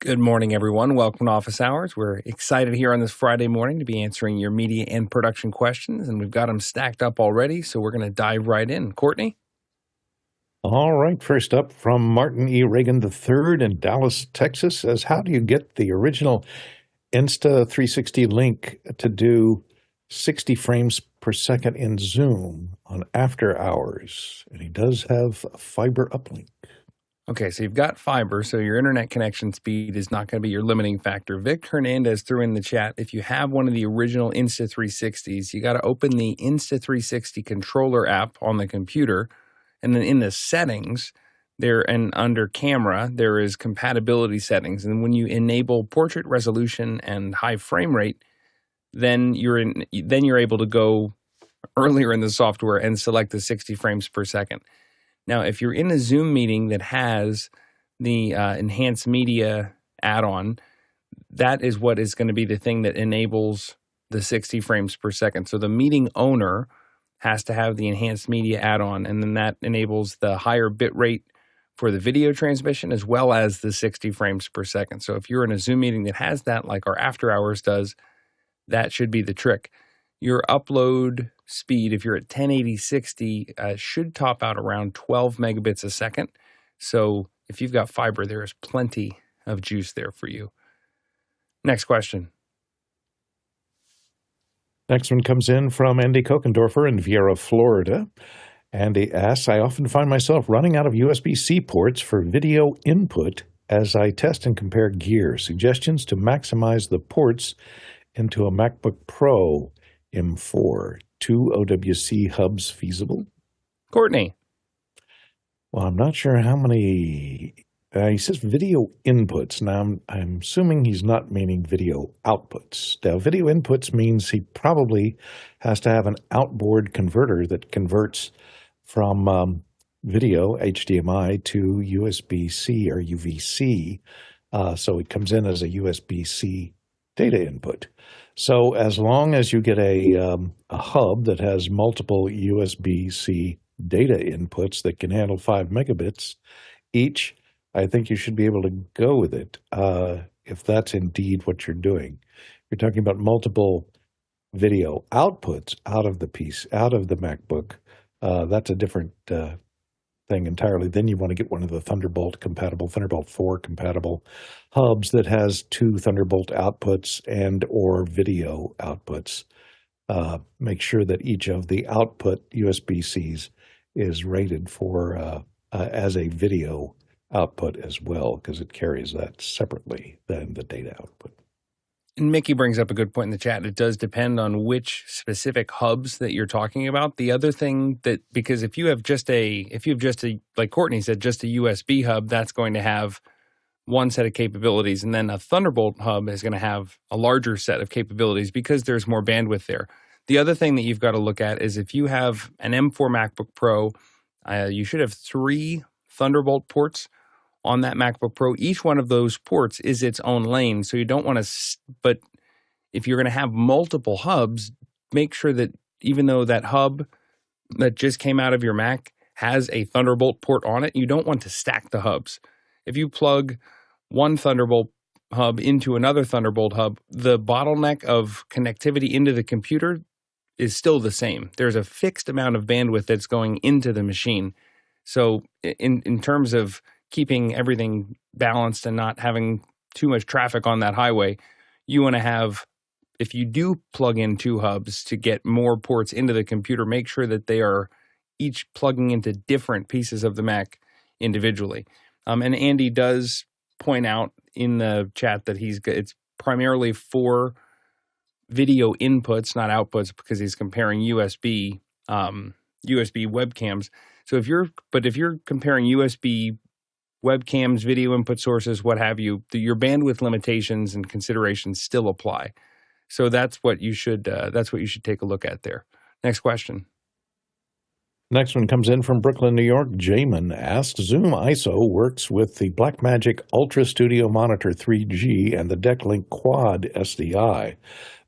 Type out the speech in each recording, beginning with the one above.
Good morning, everyone. Welcome to Office Hours. We're excited here on this Friday morning to be answering your media and production questions, and we've got them stacked up already, so we're going to dive right in. Courtney? All right, first up from Martin E. Reagan III in Dallas, Texas, says, how do you get the original Insta360 link to do 60 frames per second in Zoom on after hours? And he does have a fiber uplink. Okay, so you've got fiber, so your internet connection speed is not going to be your limiting factor. Vic Hernandez threw in the chat, if you have one of the original Insta360s, you got to open the Insta360 controller app on the computer, and then in the settings, and under camera, there is compatibility settings. And when you enable portrait resolution and high frame rate, then you're able to go earlier in the software and select the 60 frames per second. Now, if you're in a Zoom meeting that has the enhanced media add-on, that is what is going to be the thing that enables the 60 frames per second. So the meeting owner has to have the enhanced media add-on, and then that enables the higher bit rate for the video transmission as well as the 60 frames per second. So if you're in a Zoom meeting that has that, like our After Hours does, that should be the trick. Your upload speed, if you're at 1080/60, should top out around 12 megabits a second. So if you've got fiber, there is plenty of juice there for you. Next question. Next one comes in from Andy Kokendorfer in Viera, Florida. Andy asks, I often find myself running out of USB-C ports for video input as I test and compare gear. Suggestions to maximize the ports into a MacBook Pro M4. 2 OWC hubs feasible? Courtney. Well, I'm not sure how many. He says video inputs. Now, I'm assuming he's not meaning video outputs. Now, video inputs means he probably has to have an outboard converter that converts from video, HDMI, to USB-C or UVC. So it comes in as a USB-C data input. So as long as you get a hub that has multiple USB-C data inputs that can handle 5 megabits each, I think you should be able to go with it if that's indeed what you're doing. You're talking about multiple video outputs out of the MacBook. That's a different thing entirely. Then you want to get one of the Thunderbolt 4 compatible hubs that has 2 Thunderbolt outputs and or video outputs. Make sure that each of the output USB-Cs is rated for as a video output as well, because it carries that separately than the data output. And Mickey brings up a good point in the chat. It does depend on which specific hubs that you're talking about. The other thing because if you have just a, like Courtney said, just a USB hub, that's going to have one set of capabilities. And then a Thunderbolt hub is going to have a larger set of capabilities because there's more bandwidth there. The other thing that you've got to look at is if you have an M4 MacBook Pro, you should have 3 Thunderbolt ports on that MacBook Pro. Each one of those ports is its own lane, so you don't want to, but if you're going to have multiple hubs, make sure that even though that hub that just came out of your Mac has a Thunderbolt port on it, you don't want to stack the hubs. If you plug one Thunderbolt hub into another Thunderbolt hub, the bottleneck of connectivity into the computer is still the same. There's a fixed amount of bandwidth that's going into the machine. So in terms of keeping everything balanced and not having too much traffic on that highway, you want to have, if you do plug in 2 hubs to get more ports into the computer, make sure that they are each plugging into different pieces of the Mac individually. And Andy does point out in the chat that it's primarily for video inputs, not outputs, because he's comparing USB webcams. So if you're comparing USB webcams, video input sources, what have you, your bandwidth limitations and considerations still apply. So that's what you should take a look at there. Next question. Next one comes in from Brooklyn, New York. Jamin asks, Zoom ISO works with the Blackmagic Ultra Studio Monitor 3G and the DeckLink Quad SDI,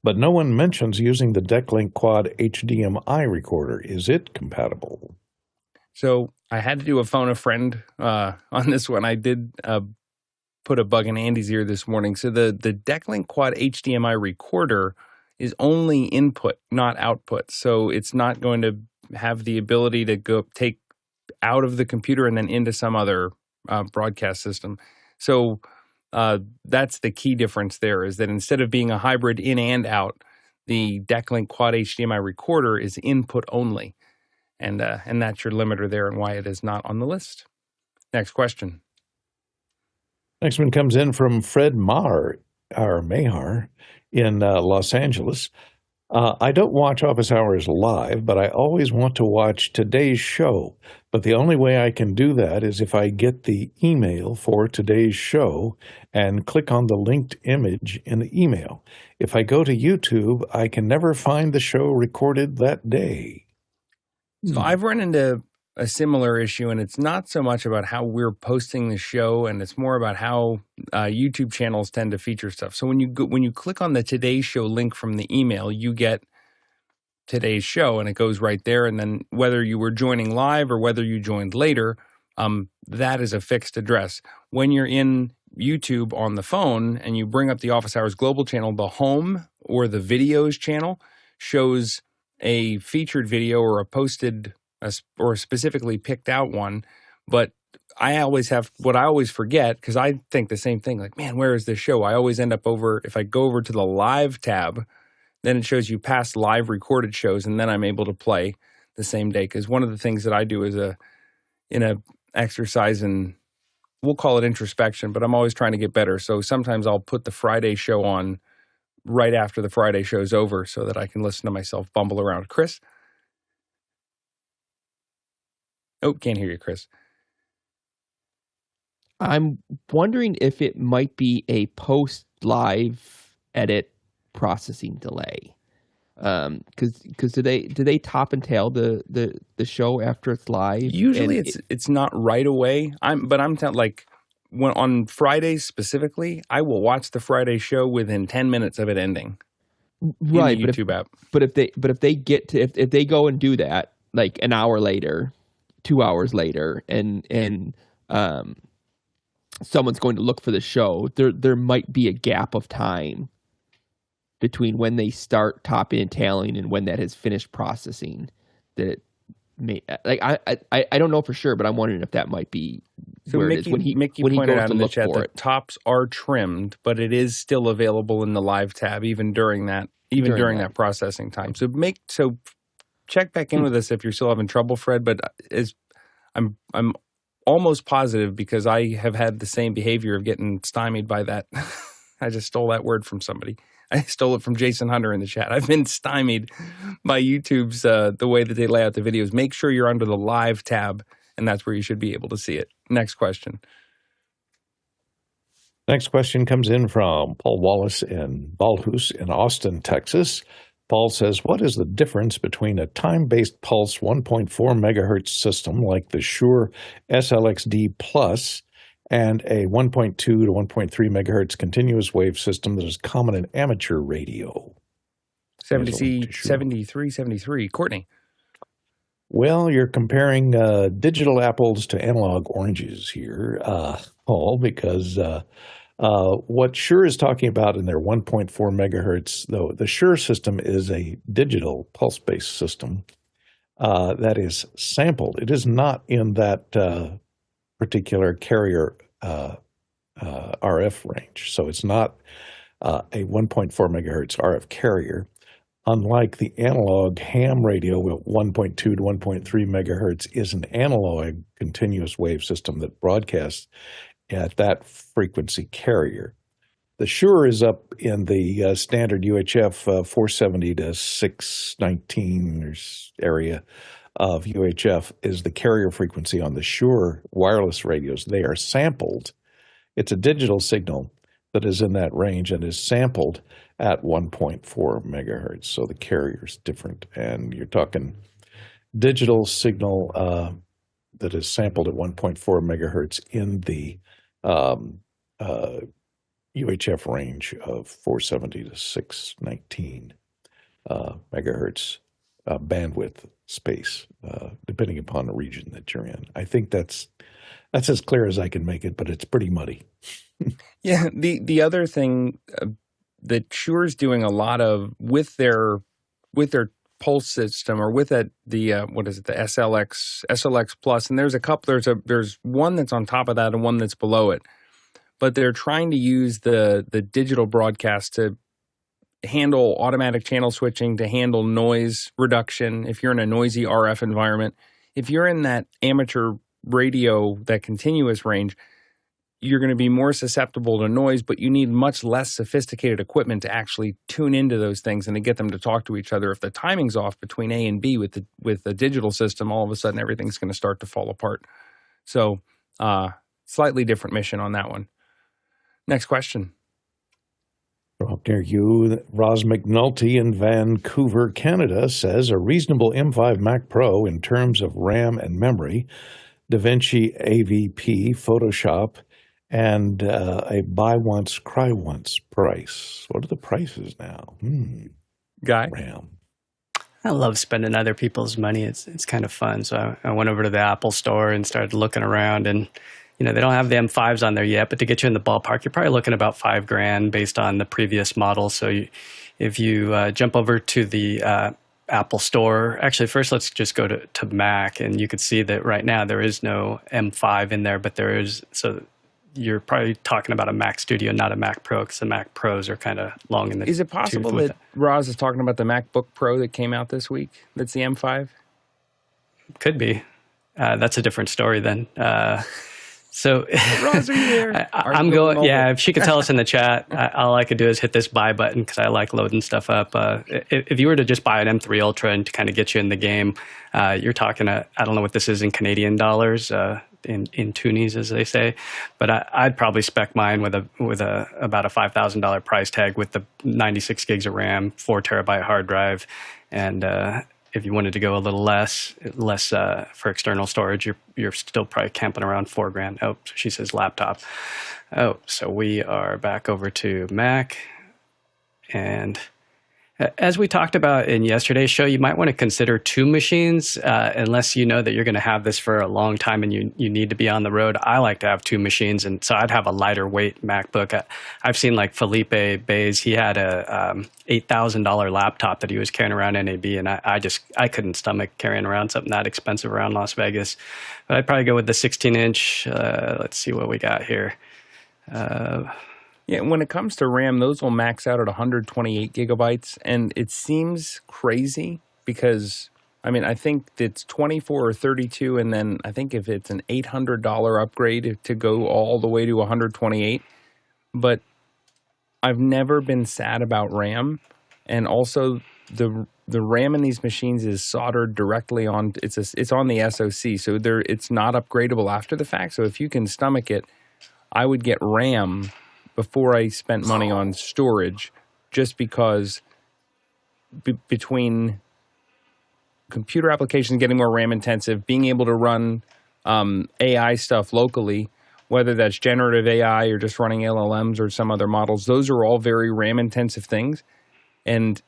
but no one mentions using the DeckLink Quad HDMI recorder. Is it compatible? So I had to do a phone a friend on this one. I did put a bug in Andy's ear this morning. So the DeckLink Quad HDMI recorder is only input, not output. So it's not going to have the ability to go take out of the computer and then into some other broadcast system. So that's the key difference there, is that instead of being a hybrid in and out, the DeckLink Quad HDMI recorder is input only. And that's your limiter there and why it is not on the list. Next question. Next one comes in from Fred Mahar in Los Angeles. I don't watch Office Hours live, but I always want to watch today's show. But the only way I can do that is if I get the email for today's show and click on the linked image in the email. If I go to YouTube, I can never find the show recorded that day. So I've run into a similar issue, and it's not so much about how we're posting the show, and it's more about how YouTube channels tend to feature stuff. So when you click on the Today's Show link from the email, you get today's show, and it goes right there. And then whether you were joining live or whether you joined later, that is a fixed address. When you're in YouTube on the phone and you bring up the Office Hours Global channel, the home or the videos channel shows a featured video or a posted or a specifically picked out one. But I always forget, because I think the same thing, like, man, where is this show? I always end up if I go over to the live tab, then it shows you past live recorded shows, and then I'm able to play the same day. Because one of the things that I do is in a exercise, and we'll call it introspection, but I'm always trying to get better. So sometimes I'll put the Friday show on right after the Friday show's over so that I can listen to myself bumble around. Chris? Oh, can't hear you, Chris. I'm wondering if it might be a post-live edit processing delay. Because do they top and tail the show after it's live? Usually it's not right away. I'm telling, like, when on Fridays specifically, I will watch the Friday show within 10 minutes of it ending. Right, in the YouTube app. But if they go and do that like an hour later, 2 hours later, and someone's going to look for the show, there might be a gap of time between when they start topping and tailing and when that has finished processing. That may, like, I don't know for sure, but I'm wondering if that might be where it is. Mickey pointed out in the chat that tops are trimmed, but it is still available in the live tab even during that processing time. So check back in with us if you're still having trouble, Fred. But I'm almost positive, because I have had the same behavior of getting stymied by that. I just stole that word from somebody. I stole it from Jason Hunter in the chat. I've been stymied by YouTube's the way that they lay out the videos. Make sure you're under the live tab, and that's where you should be able to see it. Next question. Next question comes in from Paul Wallace in Ballhouse in Austin, Texas. Paul says, what is the difference between a time-based pulse 1.4 megahertz system like the Shure SLXD Plus and a 1.2 to 1.3 megahertz continuous wave system that is common in amateur radio? 7373. Courtney. Well, you're comparing digital apples to analog oranges here, Paul, because what Shure is talking about in their 1.4 megahertz, though, the Shure system is a digital pulse-based system that is sampled. It is not in that particular carrier RF range. So it's not a 1.4 megahertz RF carrier. Unlike the analog ham radio, 1.2 to 1.3 megahertz is an analog continuous wave system that broadcasts at that frequency carrier. The Shure is up in the standard UHF 470 to 619 area of UHF is the carrier frequency on the Shure wireless radios. They are sampled. It's a digital signal that is in that range and is sampled at 1.4 megahertz. So the carrier is different. And you're talking digital signal that is sampled at 1.4 megahertz in the UHF range of 470 to 619 megahertz bandwidth space, depending upon the region that you're in. I think that's as clear as I can make it, but it's pretty muddy. Yeah, the other thing that Shure's doing a lot of with their pulse system, or with the SLX Plus, and there's a couple. There's one that's on top of that and one that's below it, but they're trying to use the digital broadcast to handle automatic channel switching, to handle noise reduction. If you're in a noisy RF environment, if you're in that amateur radio, that continuous range, you're going to be more susceptible to noise, but you need much less sophisticated equipment to actually tune into those things and to get them to talk to each other. If the timing's off between A and B with the digital system, all of a sudden everything's going to start to fall apart. So, slightly different mission on that one. Next question. Up near you, Roz McNulty in Vancouver, Canada, says a reasonable M5 Mac Pro in terms of RAM and memory, DaVinci AVP, Photoshop, and a buy once, cry once price. What are the prices now? Guy? RAM. I love spending other people's money. It's kind of fun. So I went over to the Apple store and started looking around, and they don't have the M5s on there yet, but to get you in the ballpark, you're probably looking about $5,000 based on the previous model. So if you jump over to the Apple store, actually first let's just go to Mac, and you can see that right now there is no M5 in there, but there is. So you're probably talking about a Mac Studio, not a Mac Pro, because the Mac Pros are kind of long in the Is it possible that Roz is talking about the MacBook Pro that came out this week? That's the M5? Could be. That's a different story then. So Roz, are you there? I'm going. Yeah, if she could tell us in the chat, all I could do is hit this buy button because I like loading stuff up. If you were to just buy an M3 Ultra and to kind of get you in the game, you're talking. I don't know what this is in Canadian dollars, in toonies as they say, but I'd probably spec mine with about a $5,000 price tag with the 96 gigs of RAM, 4 terabyte hard drive, and if you wanted to go a little less for external storage, you're still probably camping around $4,000. Oh, she says laptop. Oh, so we are back over to Mac, and as we talked about in yesterday's show, you might want to consider 2 machines unless you know that you're going to have this for a long time and you need to be on the road. I like to have 2 machines, and so I'd have a lighter weight MacBook. I've seen like Felipe Bays, he had a $8,000 laptop that he was carrying around NAB, and I couldn't stomach carrying around something that expensive around Las Vegas. But I'd probably go with the 16-inch. Let's see what we got here. Yeah, when it comes to RAM, those will max out at 128 gigabytes, and it seems crazy because, I think it's 24 or 32, and then I think if it's an $800 upgrade to go all the way to 128, but I've never been sad about RAM, and also the RAM in these machines is soldered directly on, it's on the SoC, so it's not upgradable after the fact, so if you can stomach it, I would get RAM before I spent money on storage, just because between computer applications getting more RAM intensive, being able to run AI stuff locally, whether that's generative AI or just running LLMs or some other models, those are all very RAM intensive things. And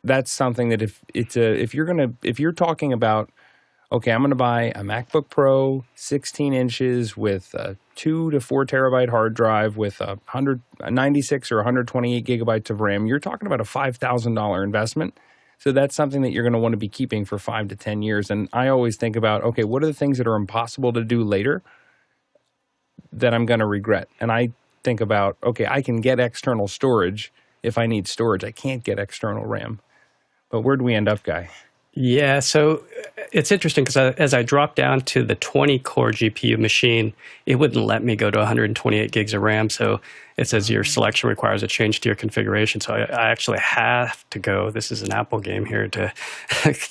that's something that if you're talking about, okay, I'm going to buy a MacBook Pro, 16 inches with a 2 to 4 terabyte hard drive with 96 or 128 gigabytes of RAM. You're talking about a $5,000 investment. So that's something that you're going to want to be keeping for 5 to 10 years. And I always think about, okay, what are the things that are impossible to do later that I'm going to regret? And I think about, okay, I can get external storage if I need storage. I can't get external RAM. But where'd we end up, Guy? Yeah, so it's interesting because as I dropped down to the 20-core GPU machine, it wouldn't let me go to 128 gigs of RAM. So it says your selection requires a change to your configuration. So I actually have to go, this is an Apple game here, to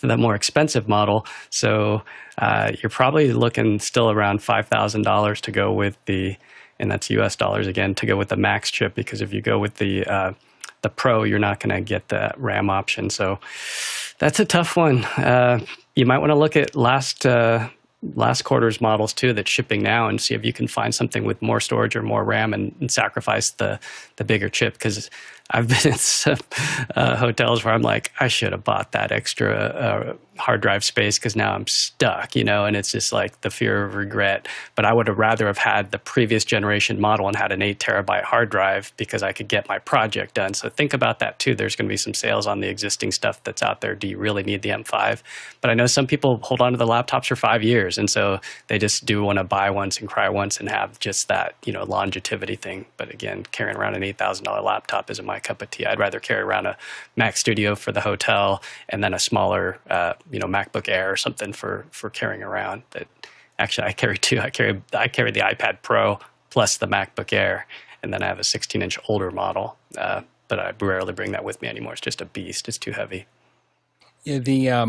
the more expensive model. So you're probably looking still around $5,000 to go with and that's US dollars again, to go with the Max chip, because if you go with the Pro, you're not going to get the RAM option. So that's a tough one. You might want to look at last quarter's models too that's shipping now and see if you can find something with more storage or more RAM and sacrifice the bigger chip, because I've been in some hotels where I'm like, I should have bought that extra hard drive space because now I'm stuck, and it's just like the fear of regret. But I would have rather have had the previous generation model and had an 8 terabyte hard drive because I could get my project done. So think about that too. There's going to be some sales on the existing stuff that's out there. Do you really need the M5? But I know some people hold on to the laptops for 5 years. And so they just do want to buy once and cry once and have just that, longevity thing. But again, carrying around an $8,000 laptop isn't my cup of tea. I'd rather carry around a Mac Studio for the hotel and then a smaller, MacBook Air or something for carrying around. But actually, I carry two. I carry the iPad Pro plus the MacBook Air, and then I have a 16-inch older model. But I rarely bring that with me anymore. It's just a beast. It's too heavy. Yeah,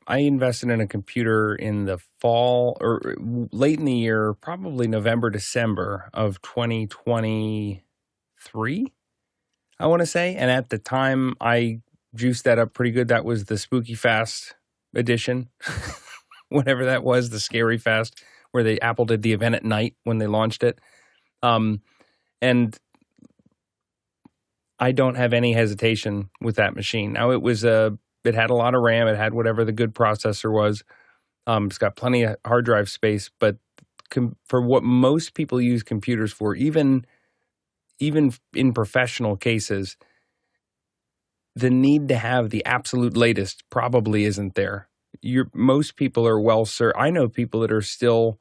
I invested in a computer in the fall or late in the year, probably November, December of 2023, I want to say. And at the time, I juiced that up pretty good. That was the Spooky Fast edition, whatever that was, the Scary Fast, where Apple did the event at night when they launched it. And I don't have any hesitation with that machine. Now, it had a lot of RAM. It had whatever the good processor was. It's got plenty of hard drive space. But for what most people use computers for, even in professional cases, the need to have the absolute latest probably isn't there. Most people are well served. I know people that are still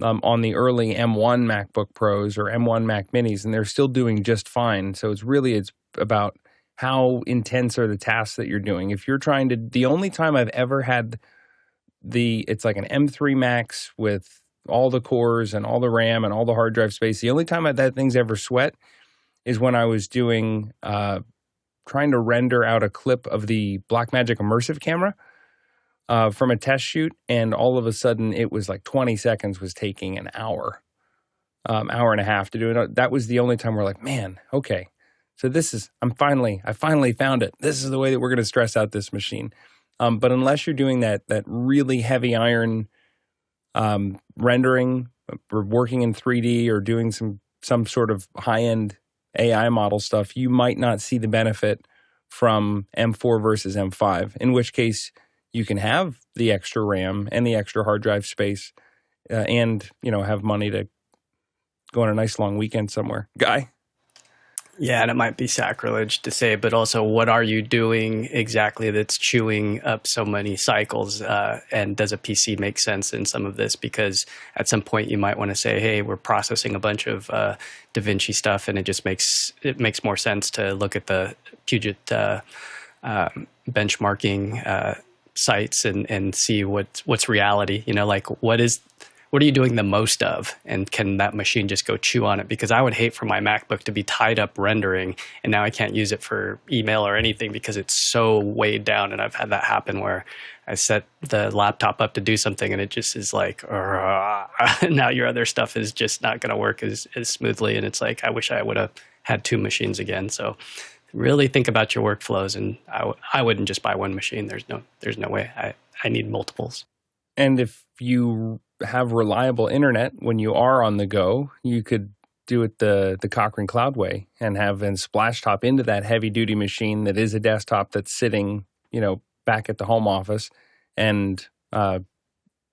on the early M1 MacBook Pros or M1 Mac Minis, and they're still doing just fine. So it's about how intense are the tasks that you're doing. If you're trying to, the only time I've ever had it's like an M3 Max with all the cores and all the RAM and all the hard drive space. The only time that thing's ever sweat is when I was doing, trying to render out a clip of the Blackmagic immersive camera from a test shoot. And all of a sudden it was like 20 seconds was taking an hour and a half to do it. That was the only time we're like, man, okay. So I finally found it. This is the way that we're going to stress out this machine. But unless you're doing that really heavy iron rendering or working in 3D or doing some sort of high-end AI model stuff, you might not see the benefit from M4 versus M5, in which case you can have the extra RAM and the extra hard drive space and, have money to go on a nice long weekend somewhere. Guy? Yeah, and it might be sacrilege to say, but also what are you doing exactly that's chewing up so many cycles? And does a PC make sense in some of this? Because at some point you might want to say, hey, we're processing a bunch of DaVinci stuff, and it makes more sense to look at the Puget benchmarking sites and see what's reality. What are you doing the most of? And can that machine just go chew on it? Because I would hate for my MacBook to be tied up rendering, and now I can't use it for email or anything because it's so weighed down. And I've had that happen where I set the laptop up to do something, and it just is like, now your other stuff is just not going to work as smoothly. And it's like, I wish I would have had 2 machines again. So really think about your workflows. And I wouldn't just buy one machine. There's no way. I need multiples. And if you have reliable internet when you are on the go, you could do it the Cochrane Cloud way and have then splash top into that heavy duty machine that is a desktop that's sitting, back at the home office. And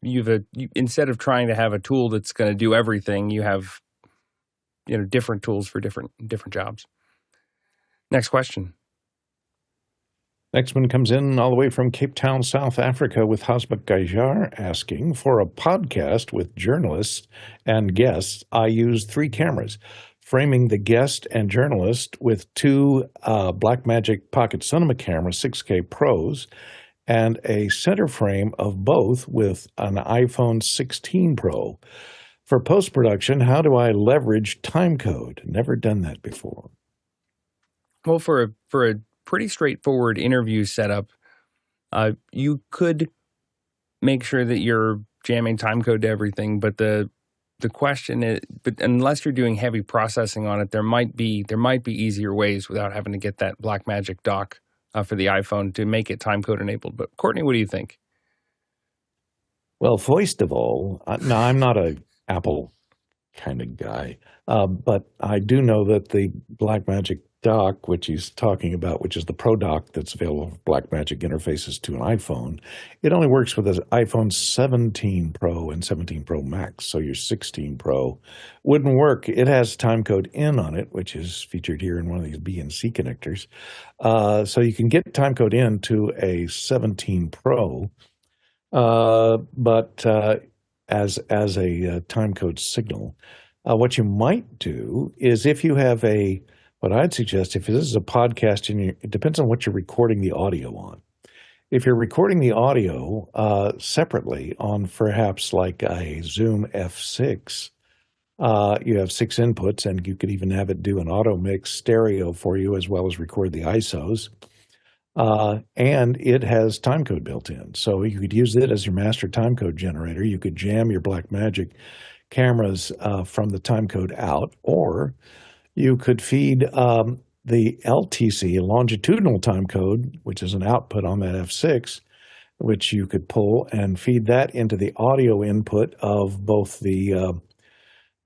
instead of trying to have a tool that's going to do everything, you have, different tools for different jobs. Next question. Next one comes in all the way from Cape Town, South Africa, with Hasbak Gajar asking, for a podcast with journalists and guests, I use 3 cameras, framing the guest and journalist with 2 Blackmagic Pocket Cinema Camera 6K Pros and a center frame of both with an iPhone 16 Pro. For post-production, how do I leverage Timecode? Never done that before. Well, for a pretty straightforward interview setup, you could make sure that you're jamming timecode to everything, but the question is, but unless you're doing heavy processing on it, there might be easier ways without having to get that Blackmagic dock for the iPhone to make it timecode enabled. But Courtney, what do you think? Well, first of all, no, I'm not a Apple kind of guy. But I do know that the Blackmagic dock, which he's talking about, which is the Pro dock that's available for Blackmagic interfaces to an iPhone, it only works with an iPhone 17 Pro and 17 Pro Max. So your 16 Pro wouldn't work. It has Timecode in on it, which is featured here in one of these B and C connectors. So you can get Timecode in to a 17 Pro, but as a timecode signal. What you might do is if you have what I'd suggest, if this is a podcast, it depends on what you're recording the audio on. If you're recording the audio separately on perhaps like a Zoom F6, you have 6 inputs, and you could even have it do an auto mix stereo for you as well as record the ISOs. And it has timecode built in. So you could use it as your master timecode generator. You could jam your Blackmagic cameras from the timecode out, or you could feed the LTC, longitudinal timecode, which is an output on that F6, which you could pull and feed that into the audio input of both the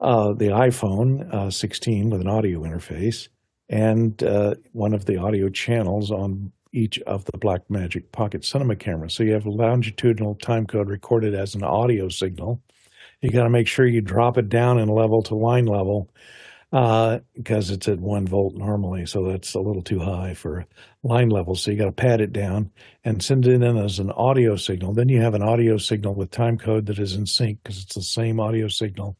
iPhone 16 with an audio interface and one of the audio channels on each of the Blackmagic Pocket Cinema cameras. So you have a longitudinal timecode recorded as an audio signal. You got to make sure you drop it down in level to line level because it's at 1 volt normally, so that's a little too high for line level. So you got to pad it down and send it in as an audio signal. Then you have an audio signal with timecode that is in sync because it's the same audio signal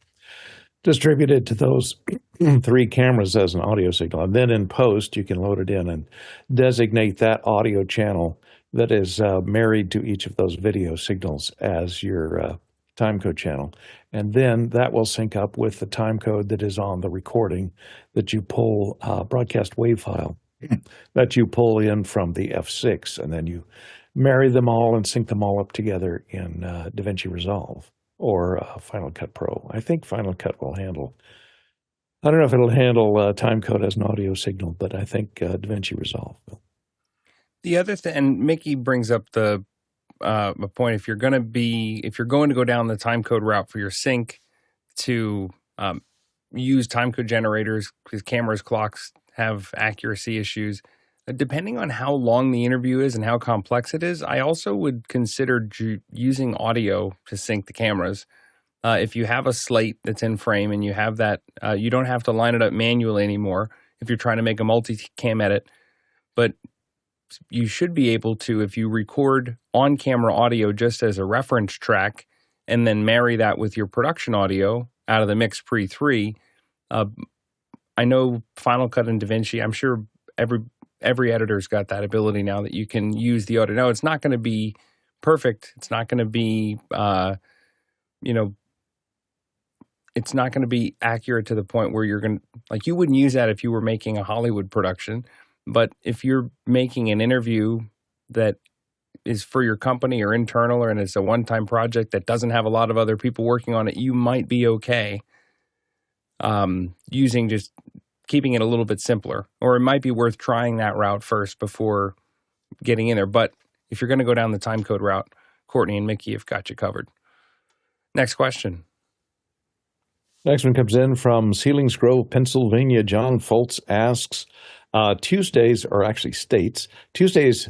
distributed to those 3 cameras as an audio signal. And then in post, you can load it in and designate that audio channel that is married to each of those video signals as your timecode channel. And then that will sync up with the timecode that is on the recording that you pull, broadcast wave file that you pull in from the F6. And then you marry them all and sync them all up together in DaVinci Resolve or Final Cut Pro. I think Final Cut will handle, I don't know if it'll handle timecode as an audio signal, but I think DaVinci Resolve will. The other thing, and Mickey brings up the point, if you're going to go down the timecode route for your sync to use timecode generators, because cameras, clocks have accuracy issues. Depending on how long the interview is and how complex it is, I also would consider using audio to sync the cameras. If you have a slate that's in frame and you have that, you don't have to line it up manually anymore if you're trying to make a multi-cam edit. But you should be able to, if you record on-camera audio just as a reference track and then marry that with your production audio out of the Mix Pre 3, I know Final Cut and DaVinci, I'm sure every editor's got that ability now that you can use the audio. Now, it's not going to be perfect. It's not going to be, it's not going to be accurate to the point where you're going to, like, you wouldn't use that if you were making a Hollywood production. But if you're making an interview that is for your company or internal, and it's a one-time project that doesn't have a lot of other people working on it, you might be okay using just keeping it a little bit simpler. Or it might be worth trying that route first before getting in there. But if you're going to go down the timecode route, Courtney and Mickey have got you covered. Next question. Next one comes in from Sealings Grove, Pennsylvania. John Foltz asks, Tuesdays Tuesday's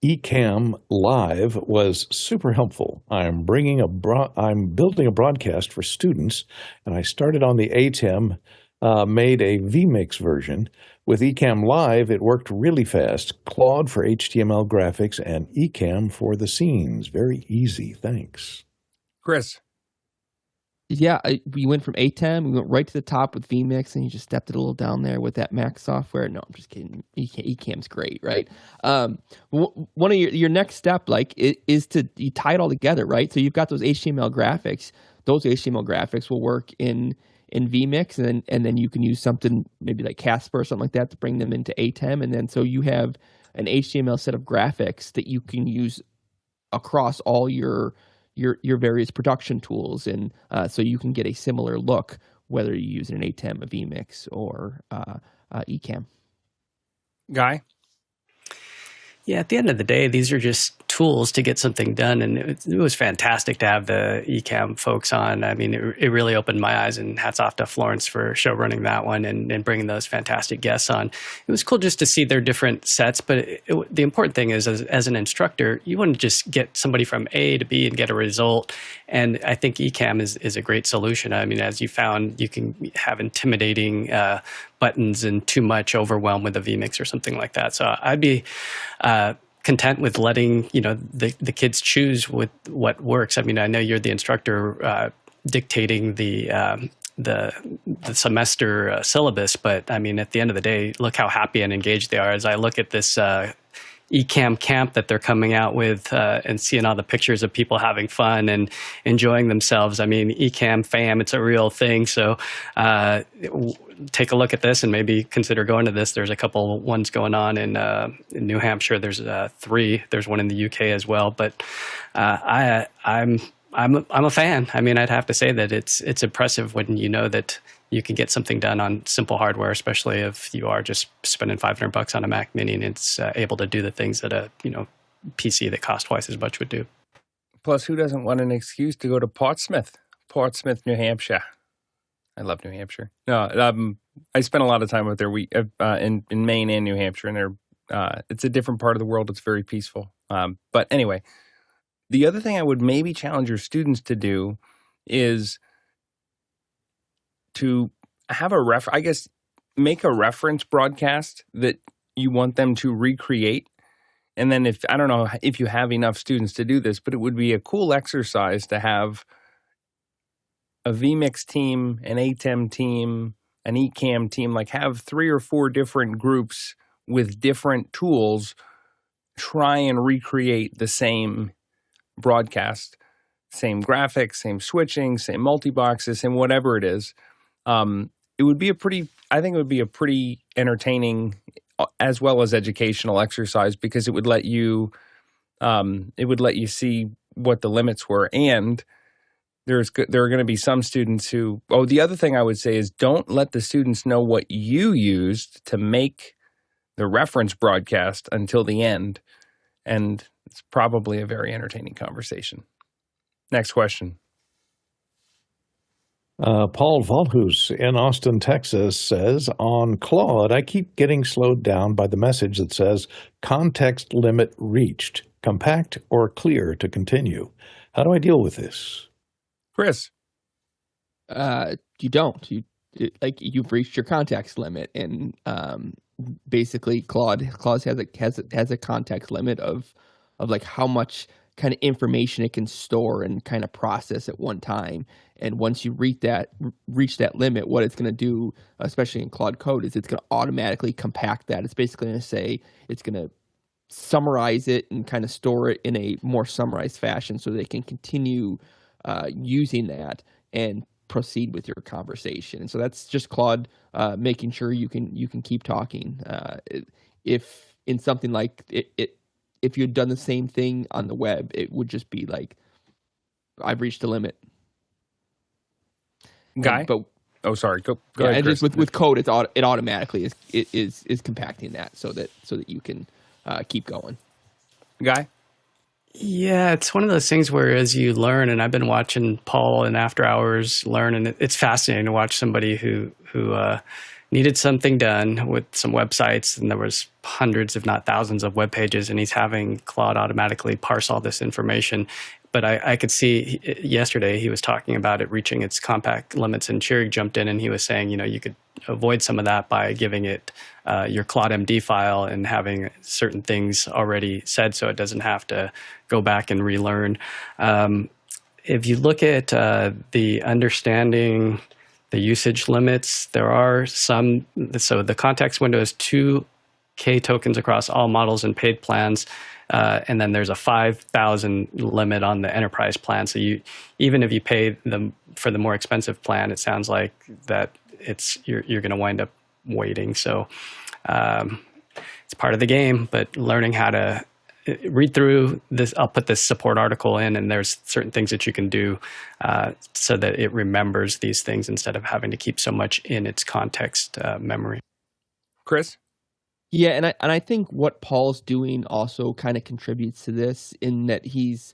Ecamm Live was super helpful. I'm building a broadcast for students, and I started on the ATEM, made a vMix version. With Ecamm Live, it worked really fast. Claude for HTML graphics and Ecamm for the scenes. Very easy. Thanks. Chris. Yeah, we went from ATEM, we went right to the top with vMix, and you just stepped it a little down there with that Mac software. No, I'm just kidding. Ecamm's great, right? One of your next step, is to you tie it all together, right? So you've got those HTML graphics. Those HTML graphics will work in vMix, and then you can use something maybe like Casper or something like that to bring them into ATEM, and then so you have an HTML set of graphics that you can use across all your various production tools, and so you can get a similar look whether you use an ATEM, a vMix, or Ecamm. Guy? Yeah, at the end of the day, these are just tools to get something done. And it was fantastic to have the Ecamm folks on. I mean, it really opened my eyes, and hats off to Florence for show running that one and bringing those fantastic guests on. It was cool just to see their different sets. But the important thing is, as an instructor, you want to just get somebody from A to B and get a result. And I think Ecamm is a great solution. I mean, as you found, you can have intimidating buttons and too much overwhelm with a vMix or something like that. So I'd be content with letting the kids choose with what works. I mean, I know you're the instructor dictating the semester syllabus, but I mean, at the end of the day, look how happy and engaged they are. As I look at this Ecamm camp that they're coming out with and seeing all the pictures of people having fun and enjoying themselves. I mean, Ecamm fam, it's a real thing. So take a look at this and maybe consider going to this. There's a couple ones going on in New Hampshire. There's 3. There's one in the UK as well. But I'm a fan. I mean, I'd have to say that it's impressive when you know that you can get something done on simple hardware, especially if you are just spending $500 on a Mac Mini and it's able to do the things that a PC that cost twice as much would do. Plus, who doesn't want an excuse to go to Portsmouth, New Hampshire? I love New Hampshire. No, I spent a lot of time with there in Maine and New Hampshire, and it's a different part of the world. It's very peaceful. But anyway, the other thing I would maybe challenge your students to do is to have make a reference broadcast that you want them to recreate. And then I don't know if you have enough students to do this, but it would be a cool exercise to have a vMix team, an ATEM team, an Ecamm team, like have 3 or 4 different groups with different tools try and recreate the same broadcast, same graphics, same switching, same multi-boxes, and whatever it is. It would be I think it would be a pretty entertaining as well as educational exercise, because it would let you see what the limits were. And there are going to be some students who, the other thing I would say is don't let the students know what you used to make the reference broadcast until the end. And it's probably a very entertaining conversation. Next question. Paul Volhus in Austin, Texas says, on Claude, I keep getting slowed down by the message that says context limit reached, compact or clear to continue. How do I deal with this? Chris. You don't. You've reached your context limit, and basically Claude has a context limit of like how much kind of information it can store and kind of process at one time. And once you reach that limit, what it's going to do, especially in Claude Code, is it's going to automatically compact that. It's basically going to say it's going to summarize it and kind of store it in a more summarized fashion so they can continue using that and proceed with your conversation. And so that's just Claude making sure you can keep talking. If in something like if you'd done the same thing on the web, it would just be like, I've reached the limit. Guy? But sorry. Go yeah, ahead, and Chris. just with code, it automatically is compacting that so that you can keep going. Guy? Yeah, it's one of those things where as you learn, and I've been watching Paul in After Hours learn, and it's fascinating to watch somebody who needed something done with some websites, and there was hundreds, if not thousands, of web pages, and he's having Claude automatically parse all this information. But I could see yesterday he was talking about it reaching its compact limits, and Chirig jumped in and he was saying, you could avoid some of that by giving it your Claude MD file and having certain things already said so it doesn't have to go back and relearn. If you look at the understanding the usage limits, there are some. So the context window is 2K tokens across all models and paid plans. And then there's a 5,000 limit on the enterprise plan. So even if you pay for the more expensive plan, it sounds like that you're going to wind up waiting. So it's part of the game, but learning how to read through this. I'll put this support article in, and there's certain things that you can do so that it remembers these things instead of having to keep so much in its context memory. Chris? Yeah, and I think what Paul's doing also kind of contributes to this in that he's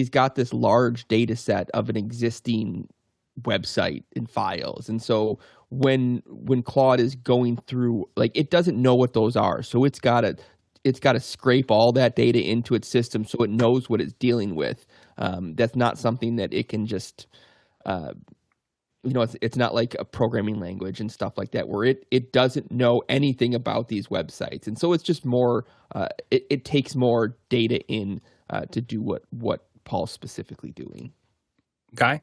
got this large data set of an existing website and files. And so when Claude is going through, like, it doesn't know what those are. So it's got to scrape all that data into its system so it knows what it's dealing with. That's not something that it can just it's not like a programming language and stuff like that where it doesn't know anything about these websites. And so it's just more, it takes more data in to do what Paul's specifically doing. Guy?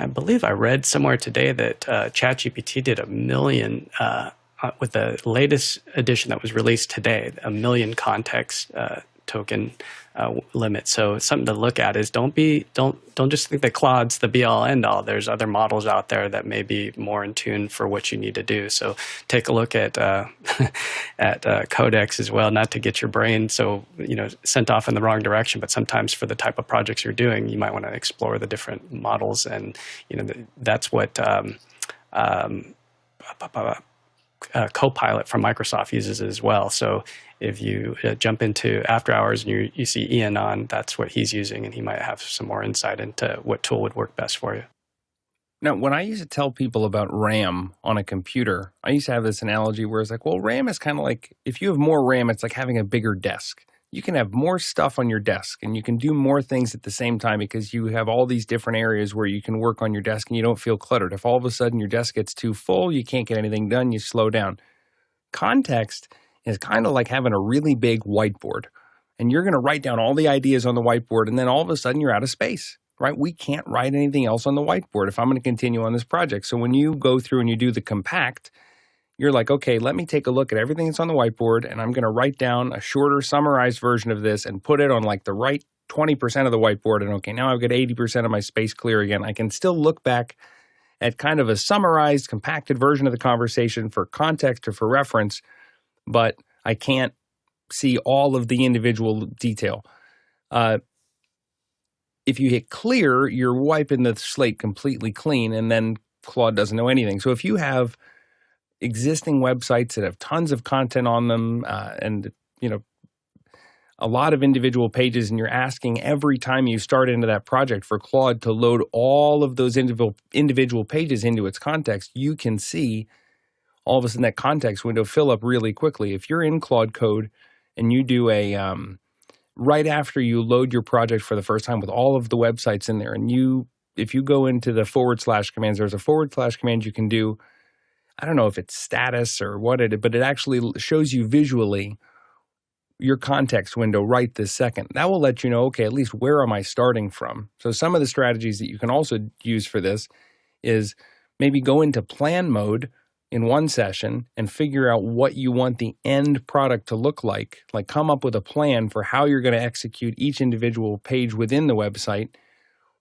I believe I read somewhere today that ChatGPT did 1 million, with the latest edition that was released today, 1 million context token limit. So something to look at is don't just think that Claude's the be all end all. There's other models out there that may be more in tune for what you need to do. So take a look at Codex as well, not to get your brain sent off in the wrong direction, but sometimes for the type of projects you're doing, you might want to explore the different models, and that's what Copilot from Microsoft uses as well. So if you jump into After Hours and you see Ian on, that's what he's using, and he might have some more insight into what tool would work best for you. Now, when I used to tell people about RAM on a computer, I used to have this analogy where it's like, well, RAM is kind of like, if you have more RAM, it's like having a bigger desk. You can have more stuff on your desk, and you can do more things at the same time because you have all these different areas where you can work on your desk and you don't feel cluttered. If all of a sudden your desk gets too full, you can't get anything done, you slow down. Context is kind of like having a really big whiteboard, and you're going to write down all the ideas on the whiteboard, and then all of a sudden you're out of space, right? We can't write anything else on the whiteboard if I'm going to continue on this project. So when you go through and you do the compact, you're like, okay, let me take a look at everything that's on the whiteboard, and I'm going to write down a shorter summarized version of this and put it on like the right 20% of the whiteboard. And okay, now I've got 80% of my space clear again. I can still look back at kind of a summarized, compacted version of the conversation for context or for reference, but I can't see all of the individual detail. If you hit clear, you're wiping the slate completely clean, and then Claude doesn't know anything. So if you have existing websites that have tons of content on them, and a lot of individual pages, and you're asking every time you start into that project for Claude to load all of those individual pages into its context, you can see all of a sudden that context window fill up really quickly. If you're in Claude Code and you do right after you load your project for the first time with all of the websites in there, and if you go into the / commands, there's a / command you can do. I don't know if it's status or what but it actually shows you visually your context window right this second. That will let you know, okay, at least where am I starting from? So some of the strategies that you can also use for this is maybe go into plan mode in one session and figure out what you want the end product to look like come up with a plan for how you're going to execute each individual page within the website.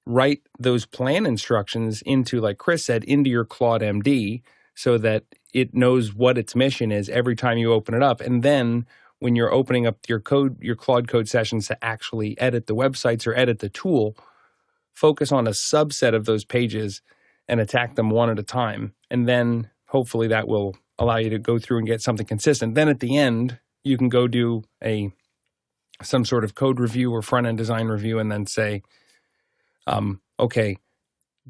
Write those plan instructions into, like Chris said, into your Claude MD so that it knows what its mission is every time you open it up. And then when you're opening up your Claude Code sessions to actually edit the websites or edit the tool, focus on a subset of those pages and attack them one at a time. And then hopefully that will allow you to go through and get something consistent. Then at the end, you can go do some sort of code review or front-end design review and then say, okay,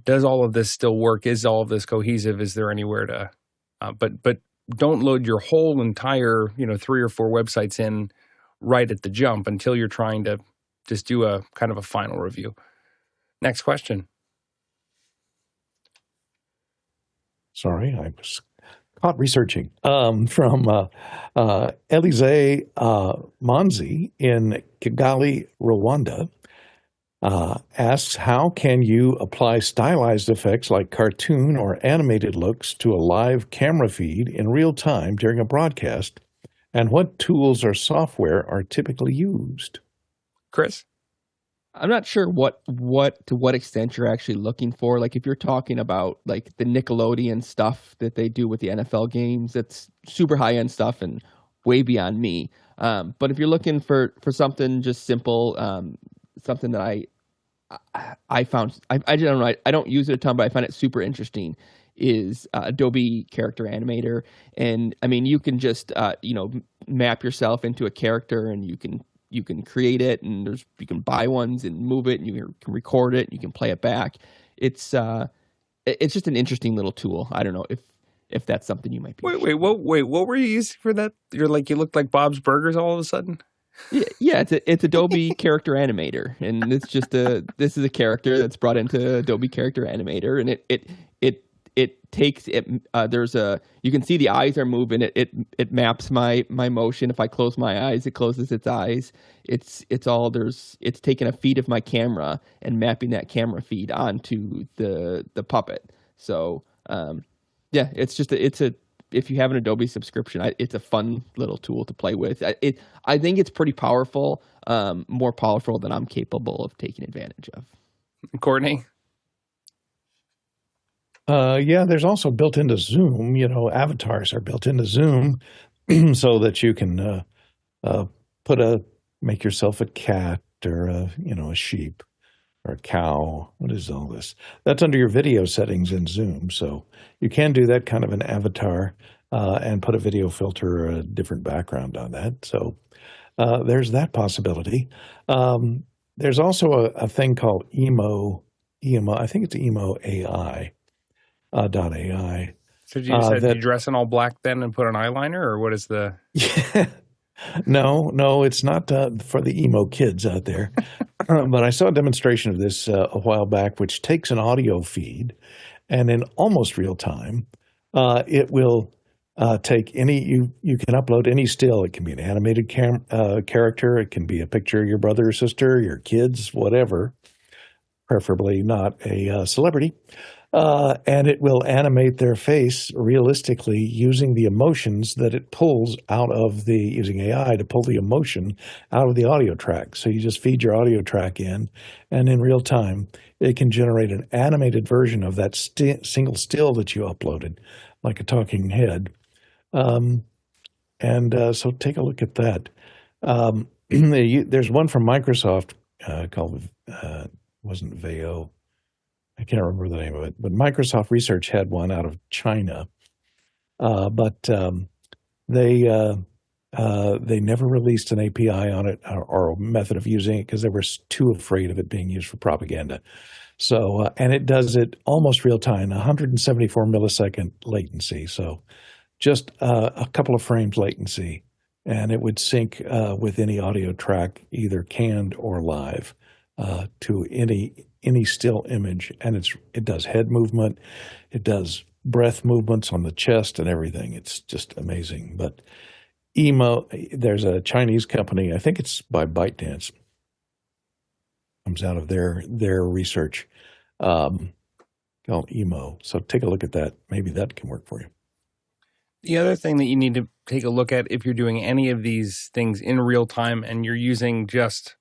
does all of this still work? Is all of this cohesive? Is there anywhere to, but don't load your whole entire, 3 or 4 websites in right at the jump until you're trying to just do a kind of a final review. Next question. Sorry, I was caught researching. From Elise Manzi in Kigali, Rwanda, asks, how can you apply stylized effects like cartoon or animated looks to a live camera feed in real time during a broadcast, and what tools or software are typically used? Chris? I'm not sure to what extent you're actually looking for. Like if you're talking about like the Nickelodeon stuff that they do with the NFL games, that's super high end stuff and way beyond me. But if you're looking for something just simple, something that I found, I don't know, I don't use it a ton, but I find it super interesting, is Adobe Character Animator. And I mean, you can just map yourself into a character, and you can create it, and you can buy ones and move it, and you can record it, and you can play it back. It's just an interesting little tool. I don't know if that's something you might be. Wait, what were you using for that? You looked like Bob's Burgers all of a sudden. Yeah, it's Adobe Character Animator, and this is a character that's brought into Adobe Character Animator, and it takes it. You can see the eyes are moving. It maps my motion. If I close my eyes, it closes its eyes. It's taking a feed of my camera and mapping that camera feed onto the puppet. So yeah, if you have an Adobe subscription, it's a fun little tool to play with. I think it's pretty powerful, more powerful than I'm capable of taking advantage of. Courtney? Yeah, there's also built into Zoom, avatars are built into Zoom so that you can make yourself a cat or a sheep or a cow. What is all this? That's under your video settings in Zoom. So you can do that kind of an avatar and put a video filter or a different background on that. So there's that possibility. There's also a thing called Emo. I think it's Emo AI. .ai. So you said you dress in all black then and put an eyeliner, or what is the? No, it's not for the emo kids out there. But I saw a demonstration of this a while back, which takes an audio feed, and in almost real time, it will take you can upload any still. It can be an animated character. It can be a picture of your brother or sister, your kids, whatever. Preferably not a celebrity. And it will animate their face realistically using the emotions that it pulls using AI to pull the emotion out of the audio track. So you just feed your audio track in, and in real time, it can generate an animated version of that single still that you uploaded, like a talking head. So take a look at that. There's one from Microsoft called, wasn't Veo. I can't remember the name of it, but Microsoft Research had one out of China. They never released an API on it or a method of using it because they were too afraid of it being used for propaganda. So, and it does it almost real time, 174 millisecond latency. So just a couple of frames latency, and it would sync with any audio track, either canned or live, to any still image. And it does head movement, it does breath movements on the chest and everything. It's just amazing. But there's a Chinese company, I think it's by ByteDance, comes out of their research, called Emo. So take a look at that. Maybe that can work for you. The other thing that you need to take a look at if you're doing any of these things in real time and you're using just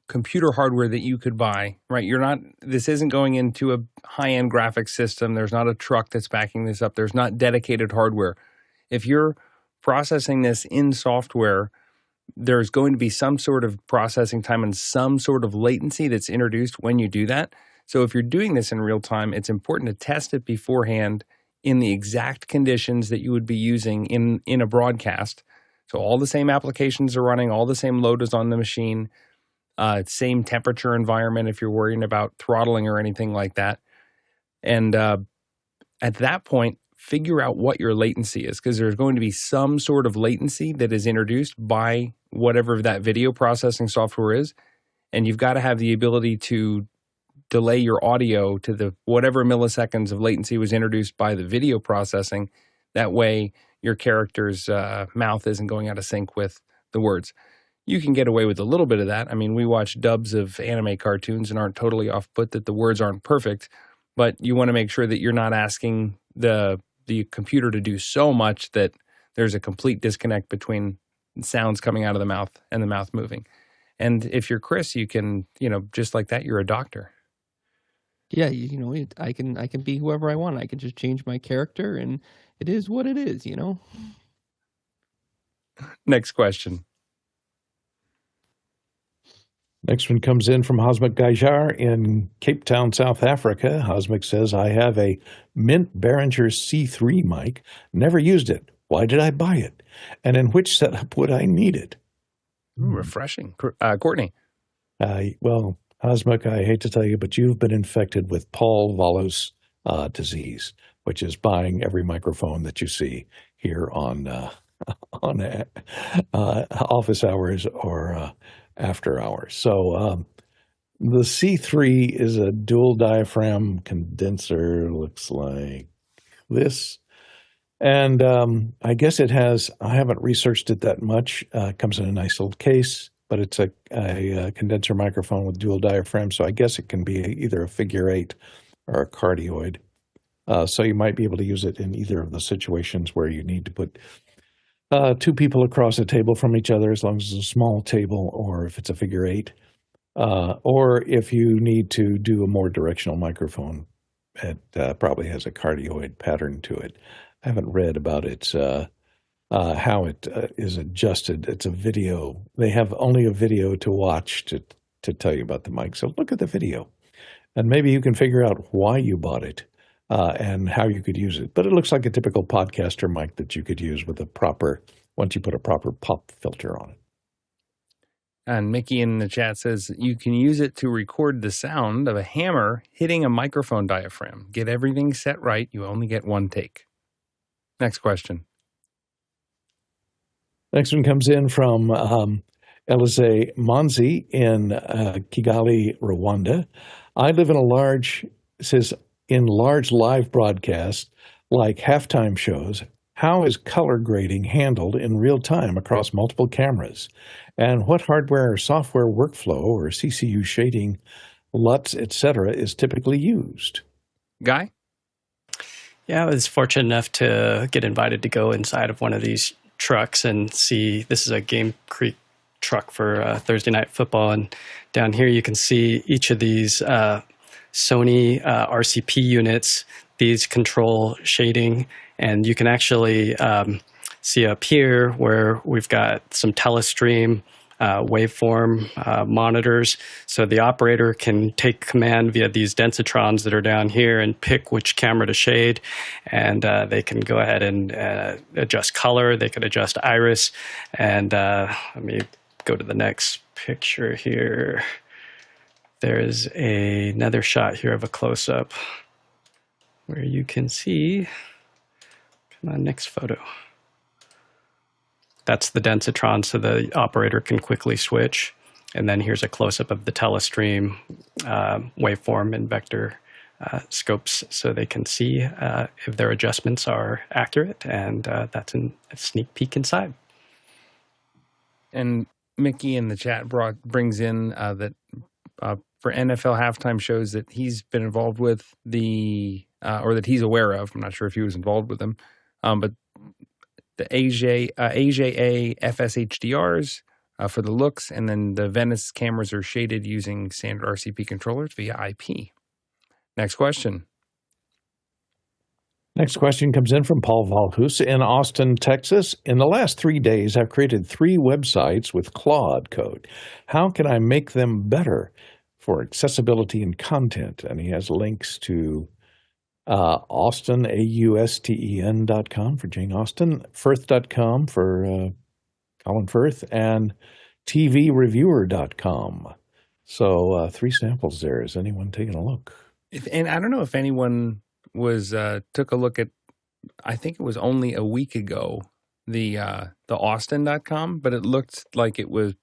computer hardware that you could buy, right? This isn't going into a high-end graphics system. There's not a truck that's backing this up. There's not dedicated hardware. If you're processing this in software, there's going to be some sort of processing time and some sort of latency that's introduced when you do that. So if you're doing this in real time, it's important to test it beforehand in the exact conditions that you would be using in a broadcast. So all the same applications are running, all the same load is on the machine, same temperature environment if you're worrying about throttling or anything like that. And at that point, figure out what your latency is, because there's going to be some sort of latency that is introduced by whatever that video processing software is. And you've got to have the ability to delay your audio to the whatever milliseconds of latency was introduced by the video processing. That way, your character's mouth isn't going out of sync with the words. You can get away with a little bit of that. I mean, we watch dubs of anime cartoons and aren't totally off-put that the words aren't perfect, but you want to make sure that you're not asking the computer to do so much that there's a complete disconnect between sounds coming out of the mouth and the mouth moving. And if you're Chris, you can, just like that, you're a doctor. Yeah, I can be whoever I want. I can just change my character, and it is what it is, Next question. Next one comes in from Hosmik Gaijar in Cape Town, South Africa. Hosmik says, I have a Mint Behringer C3 mic. Never used it. Why did I buy it? And in which setup would I need it? Ooh, refreshing. Courtney. Well, Hosmik, I hate to tell you, but you've been infected with Paul Wallis disease, which is buying every microphone that you see here on office hours or after hours. So the C3 is a dual diaphragm condenser, looks like this. And I guess it has, I haven't researched it that much. It comes in a nice little case, but it's a condenser microphone with dual diaphragm. So I guess it can be either a figure eight or a cardioid. So you might be able to use it in either of the situations where you need to put two people across a table from each other, as long as it's a small table, or if it's a figure eight, or if you need to do a more directional microphone. It probably has a cardioid pattern to it. I haven't read about its how it is adjusted. It's a video. They have only a video to watch to tell you about the mic. So look at the video, and maybe you can figure out why you bought it. And how you could use it. But it looks like a typical podcaster mic that you could use with once you put a proper pop filter on it. And Mickey in the chat says, you can use it to record the sound of a hammer hitting a microphone diaphragm. Get everything set right. You only get one take. Next question. Next one comes in from Elise Monzi in Kigali, Rwanda. I live in in large live broadcasts like halftime shows, how is color grading handled in real time across multiple cameras? And what hardware or software workflow or CCU shading, LUTs, etc. is typically used? Guy? Yeah, I was fortunate enough to get invited to go inside of one of these trucks and see, this is a Game Creek truck for Thursday Night Football. And down here you can see each of these Sony RCP units. These control shading, and you can actually see up here where we've got some telestream waveform monitors. So the operator can take command via these densitrons that are down here and pick which camera to shade, and they can go ahead and adjust color. They can adjust iris, and let me go to the next picture here. There's another shot here of a close-up where you can see, come on, next photo. That's the densitron, so the operator can quickly switch. And then here's a close-up of the telestream waveform and vector scopes, so they can see if their adjustments are accurate, and that's a sneak peek inside. And Mickey in the chat brings in that for NFL halftime shows that he's been involved with or that he's aware of. I'm not sure if he was involved with them, but the AJA FSHDRs for the looks, and then the Venice cameras are shaded using standard RCP controllers via IP. Next question. Next question comes in from Paul Valhus in Austin, Texas. In the last 3 days, I've created 3 websites with Claude code. How can I make them better for accessibility and content? And he has links to Austin, AUSTEN.com for Jane Austen, Firth.com for Colin Firth, and TVReviewer.com. So 3 samples there. Is anyone taking a look? And I don't know if anyone took a look at, I think it was only a week ago, the Austin.com, but it looked like it was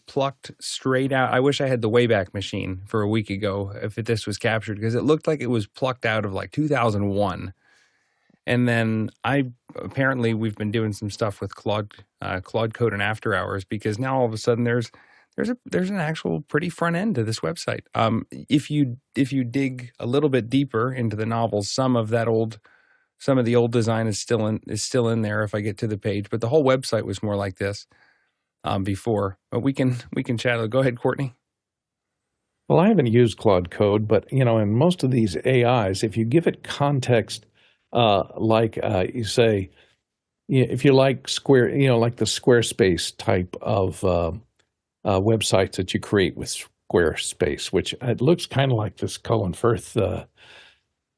plucked straight out. I wish I had the Wayback Machine for a week ago if this was captured, because it looked like it was plucked out of like 2001. And then apparently we've been doing some stuff with Claude Code and After Hours, because now all of a sudden there's an actual pretty front end to this website. If you dig a little bit deeper into the novels, some of the old design is still in there if I get to the page, but the whole website was more like this before. But we can chat. Go ahead, Courtney. Well, I haven't used Claude Code, but in most of these AIs, if you give it context, you say, if you like like the Squarespace type of websites that you create with Squarespace, which it looks kind of like this Colin Firth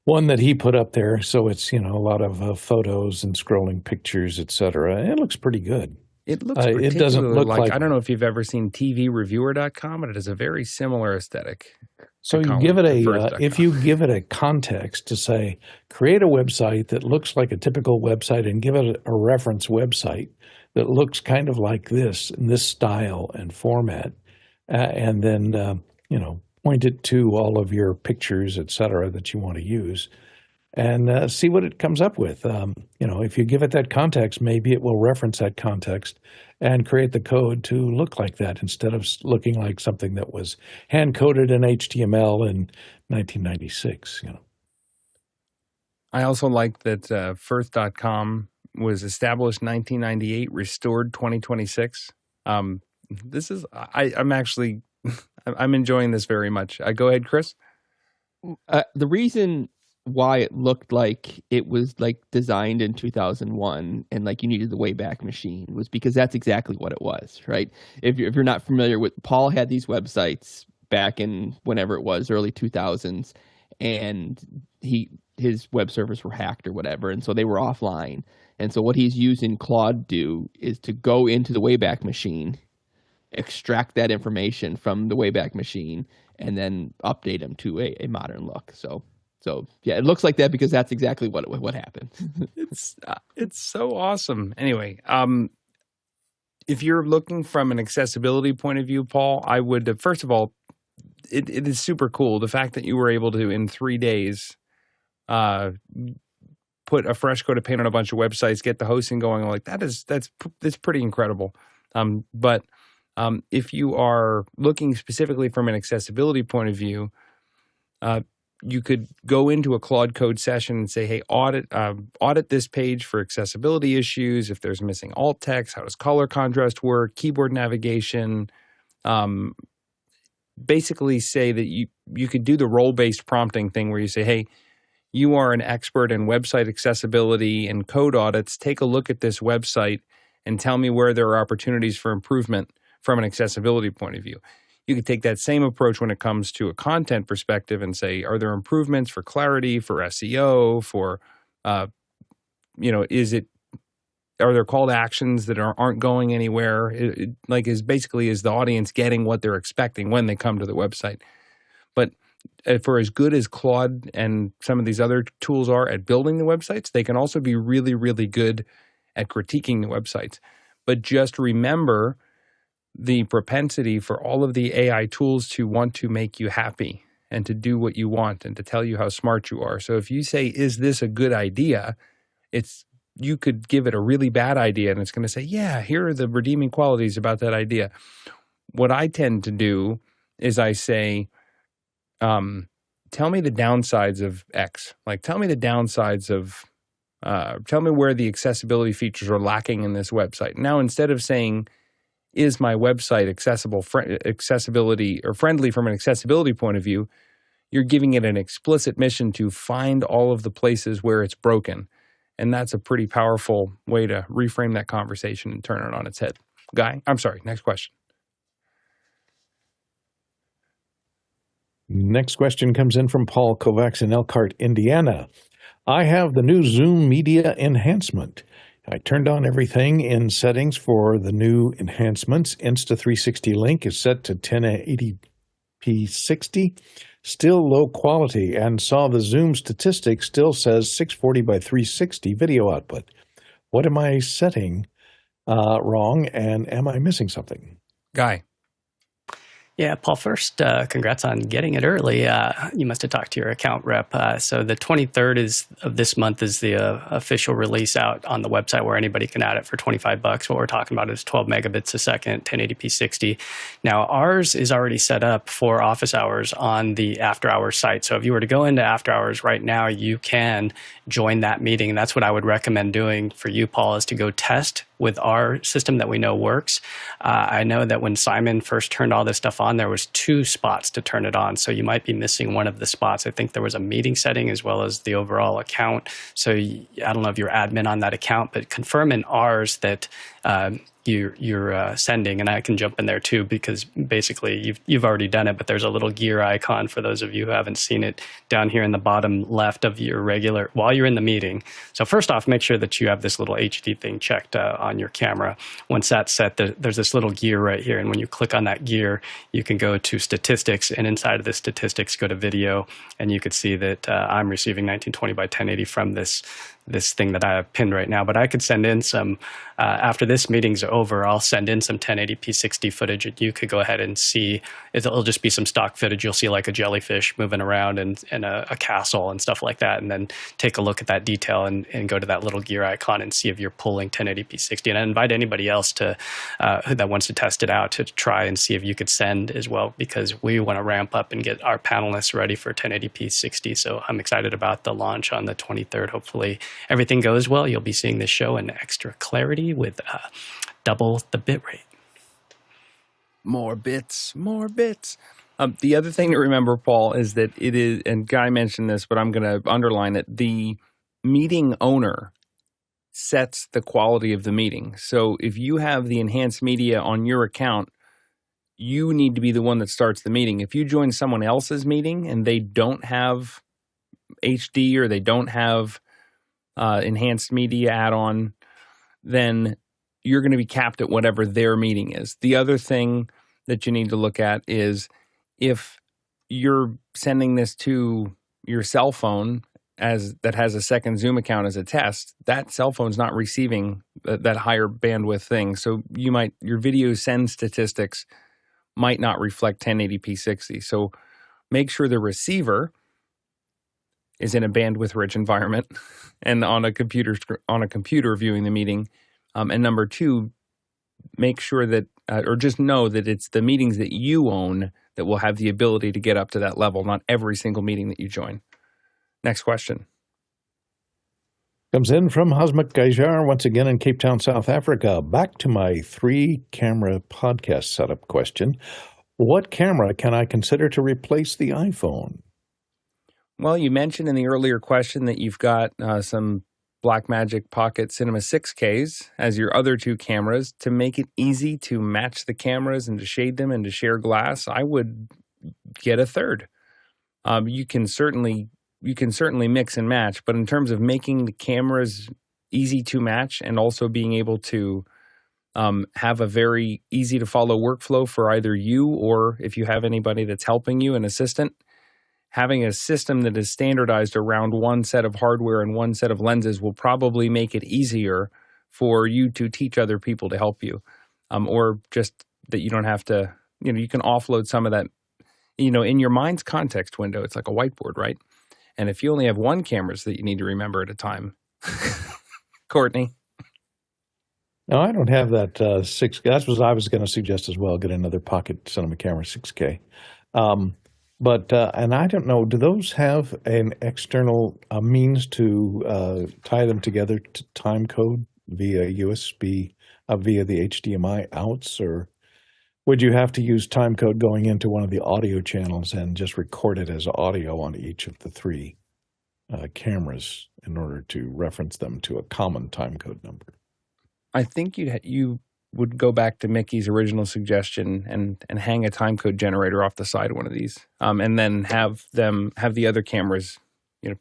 one that he put up there. So it's, a lot of photos and scrolling pictures, etc. It looks pretty good. It looks it doesn't look like I don't know if you've ever seen TVReviewer.com, but it has a very similar aesthetic. So you give it if you give it a context to say, create a website that looks like a typical website and give it a reference website that looks kind of like this in this style and format, and then, point it to all of your pictures, et cetera, that you want to use, and see what it comes up with. If you give it that context, maybe it will reference that context and create the code to look like that instead of looking like something that was hand-coded in HTML in 1996. I also like that Firth.com was established 1998, restored 2026. This is I'm actually I'm enjoying this very much. Go ahead, Chris. The reason why it looked like it was like designed in 2001 and like you needed the Wayback Machine was because that's exactly what it was, right? If you're not familiar with, Paul had these websites back in whenever it was, early 2000s, and his web servers were hacked or whatever, and so they were offline. And so what he's using Claude do is to go into the Wayback Machine, extract that information from the Wayback Machine, and then update them to a modern look. So yeah, it looks like that because that's exactly what happened. It's so awesome. Anyway, if you're looking from an accessibility point of view, Paul, I would first of all, it is super cool the fact that you were able to in 3 days put a fresh coat of paint on a bunch of websites, get the hosting going. Like that's pretty incredible. But if you are looking specifically from an accessibility point of view, you could go into a Claude Code session and say, hey, audit this page for accessibility issues. If there's missing alt text, how does color contrast work, keyboard navigation? Basically say that you could do the role-based prompting thing where you say, hey, you are an expert in website accessibility and code audits. Take a look at this website and tell me where there are opportunities for improvement from an accessibility point of view. You could take that same approach when it comes to a content perspective and say, are there improvements for clarity, for SEO, for, are there call to actions that aren't going anywhere? Is the audience getting what they're expecting when they come to the website? But for as good as Claude and some of these other tools are at building the websites, they can also be really, really good at critiquing the websites. But just remember the propensity for all of the AI tools to want to make you happy and to do what you want and to tell you how smart you are. So if you say, is this a good idea? You could give it a really bad idea and it's going to say, yeah, here are the redeeming qualities about that idea. What I tend to do is I say, tell me the downsides of X. Like, tell me the downsides of, tell me where the accessibility features are lacking in this website. Now, instead of saying, is my website accessibility or friendly from an accessibility point of view, you're giving it an explicit mission to find all of the places where it's broken. And that's a pretty powerful way to reframe that conversation and turn it on its head. Guy, I'm sorry, next question. Next question comes in from Paul Kovacs in Elkhart, Indiana. I have the new Zoom media enhancement. I turned on everything in settings for the new enhancements. Insta360 link is set to 1080p 60, still low quality, and saw the Zoom statistic still says 640 by 360 video output. What am I setting wrong, and am I missing something? Guy. Yeah, Paul, first, congrats on getting it early. You must have talked to your account rep. So the 23rd of this month is the official release out on the website where anybody can add it for $25. What we're talking about is 12 megabits a second, 1080p 60. Now, ours is already set up for office hours on the after hours site. So if you were to go into after hours right now, you can join that meeting. And that's what I would recommend doing for you, Paul, is to go test with our system that we know works. I know that when Simon first turned all this stuff on, there was 2 spots to turn it on. So you might be missing one of the spots. I think there was a meeting setting as well as the overall account. So I don't know if you're admin on that account, but confirm in ours that you're sending. And I can jump in there too, because basically you've already done it, but there's a little gear icon for those of you who haven't seen it down here in the bottom left of your regular while you're in the meeting. So first off, make sure that you have this little HD thing checked on your camera. Once that's set, there's this little gear right here, and when you click on that gear, you can go to statistics, and inside of the statistics, go to video, and you could see that I'm receiving 1920 by 1080 from this thing that I have pinned right now. But I could send in some, after this meeting's over, I'll send in some 1080p 60 footage, and you could go ahead and see, it'll just be some stock footage. You'll see like a jellyfish moving around and a castle and stuff like that, and then take a look at that detail and go to that little gear icon and see if you're pulling 1080p 60. And I invite anybody else to that wants to test it out to try and see if you could send as well, because we want to ramp up and get our panelists ready for 1080p 60. So I'm excited about the launch on the 23rd. Hopefully everything goes well. You'll be seeing this show in extra clarity with double the bitrate. More bits, more bits. The other thing to remember, Paul, is that it is, and Guy mentioned this, but I'm going to underline it, the meeting owner sets the quality of the meeting. So if you have the enhanced media on your account, you need to be the one that starts the meeting. If you join someone else's meeting and they don't have HD or they don't have enhanced media add-on, then you're going to be capped at whatever their meeting is. The other thing that you need to look at is if you're sending this to your cell phone that has a second Zoom account as a test, that cell phone's not receiving that higher bandwidth thing. So your video send statistics might not reflect 1080p 60. So make sure the receiver is in a bandwidth-rich environment and on a computer viewing the meeting. And number two, make sure that, or just know that it's the meetings that you own that will have the ability to get up to that level, not every single meeting that you join. Next question. Comes in from Hasmuk Gaijar, once again in Cape Town, South Africa. Back to my 3-camera podcast setup question. What camera can I consider to replace the iPhone? Well, you mentioned in the earlier question that you've got some Blackmagic Pocket Cinema 6Ks as your other 2 cameras. To make it easy to match the cameras and to shade them and to share glass, I would get a third. You can certainly mix and match, but in terms of making the cameras easy to match and also being able to have a very easy to follow workflow for either you or if you have anybody that's helping you, an assistant, having a system that is standardized around one set of hardware and one set of lenses will probably make it easier for you to teach other people to help you, or just that you don't have to, you can offload some of that, in your mind's context window. It's like a whiteboard, right? And if you only have one camera that you need to remember at a time, Courtney. No, I don't have that 6K. That's what I was going to suggest as well, get another Pocket Cinema Camera 6K. But I don't know, do those have an external means to tie them together to Timecode via USB, via the HDMI outs, or would you have to use Timecode going into one of the audio channels and just record it as audio on each of the 3 cameras in order to reference them to a common Timecode number? I think you would go back to Mickey's original suggestion and hang a timecode generator off the side of one of these, and then have the other cameras,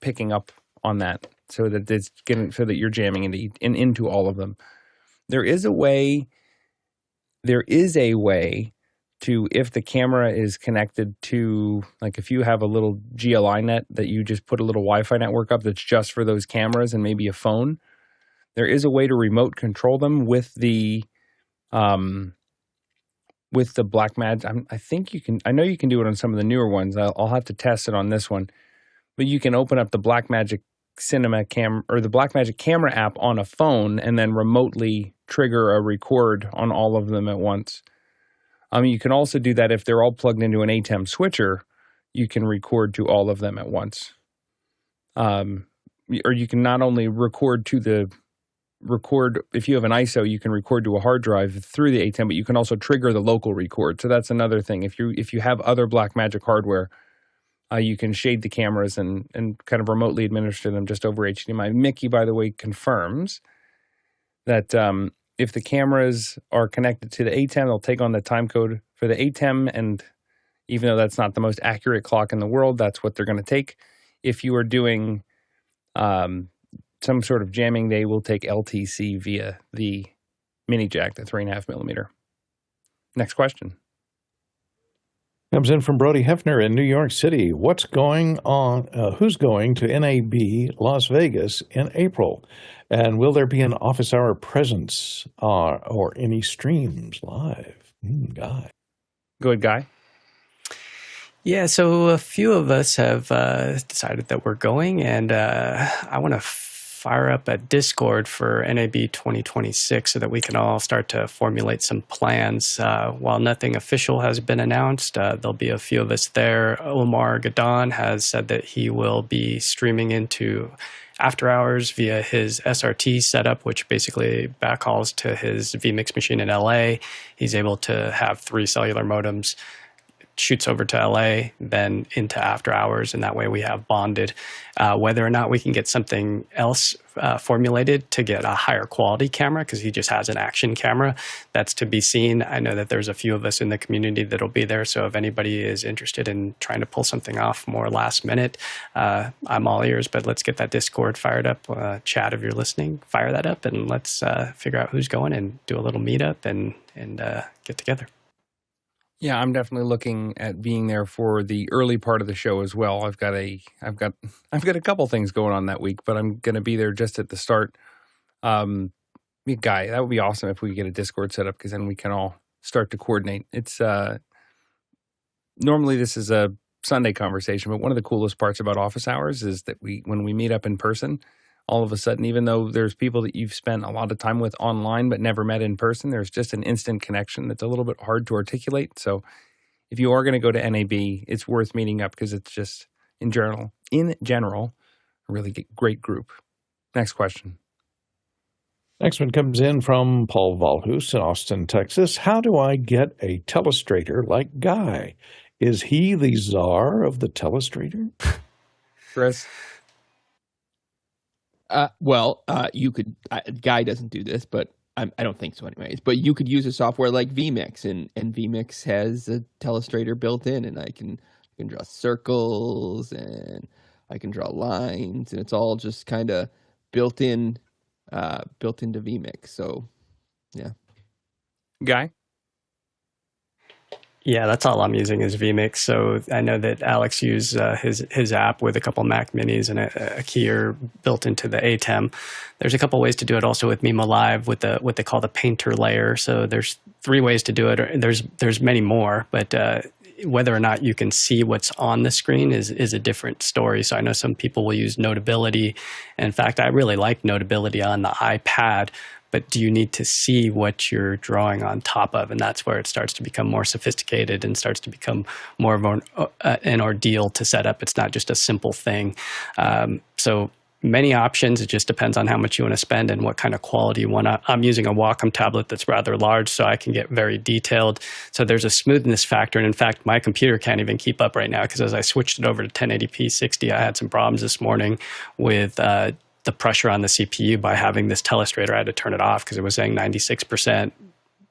picking up on that so that you're jamming into all of them. There is a way to, if the camera is connected to, like if you have a little GLI net that you just put a little Wi-Fi network up that's just for those cameras and maybe a phone, there is a way to remote control them with the Blackmagic. I think you can. I know you can do it on some of the newer ones. I'll have to test it on this one, but you can open up the Blackmagic Cinema Cam or the Blackmagic Camera app on a phone and then remotely trigger a record on all of them at once. You can also do that if they're all plugged into an ATEM switcher. You can record to all of them at once, or you can not only record if you have an ISO, you can record to a hard drive through the ATEM, but you can also trigger the local record. So that's another thing. If you have other Blackmagic hardware, you can shade the cameras and kind of remotely administer them just over HDMI. Mickey, by the way, confirms that if the cameras are connected to the ATEM, they'll take on the time code for the ATEM, and even though that's not the most accurate clock in the world, that's what they're going to take. If you are doing some sort of jamming, they will take LTC via the mini jack, the 3.5 millimeter. Next question. Comes in from Brody Hefner in New York City. What's going on? Who's going to NAB Las Vegas in April? And will there be an office hour presence or any streams live? Guy. Go ahead, Guy. Yeah, so a few of us have decided that we're going, and I want to fire up a Discord for NAB 2026 so that we can all start to formulate some plans. While nothing official has been announced, there'll be a few of us there. Omar Gadon has said that he will be streaming into after hours via his SRT setup, which basically backhauls to his vMix machine in LA. He's able to have 3 cellular modems, shoots over to LA, then into after hours, and that way we have bonded. Whether or not we can get something else formulated to get a higher quality camera, because he just has an action camera, that's to be seen. I know that there's a few of us in the community that'll be there, so if anybody is interested in trying to pull something off more last minute, I'm all ears, but let's get that Discord fired up. Chad, if you're listening, fire that up, and let's figure out who's going and do a little meetup and get together. Yeah, I'm definitely looking at being there for the early part of the show as well. I've got a couple things going on that week, but I'm going to be there just at the start. Guy, that would be awesome if we could get a Discord set up, because then we can all start to coordinate. It's normally this is a Sunday conversation, but one of the coolest parts about office hours is that when we meet up in person, all of a sudden, even though there's people that you've spent a lot of time with online but never met in person, there's just an instant connection that's a little bit hard to articulate. So if you are going to go to NAB, it's worth meeting up, because it's just, in general, a really great group. Next question. Next one comes in from Paul Valhus in Austin, Texas. How do I get a teleustrator like Guy? Is he the czar of the teleustrator? Chris? You could. Guy doesn't do this, but I don't think so, anyways. But you could use a software like vMix, and vMix has a teleustrator built in, and I can draw circles and I can draw lines, and it's all just kind of built into vMix. So, yeah. Guy? Yeah, that's all I'm using is vMix. So I know that Alex used his app with a couple Mac Minis and a keyer built into the ATEM. There's a couple ways to do it also with Mimo Live with what they call the painter layer. So there's 3 ways to do it. There's many more, but whether or not you can see what's on the screen is a different story. So I know some people will use Notability. In fact, I really like Notability on the iPad. But do you need to see what you're drawing on top of? And that's where it starts to become more sophisticated and starts to become more of an ordeal to set up. It's not just a simple thing. So many options. It just depends on how much you want to spend and what kind of quality you want. I'm using a Wacom tablet that's rather large, so I can get very detailed. So there's a smoothness factor. And in fact, my computer can't even keep up right now, because as I switched it over to 1080p 60, I had some problems this morning with the pressure on the CPU by having this teleustrator. I had to turn it off because it was saying 96%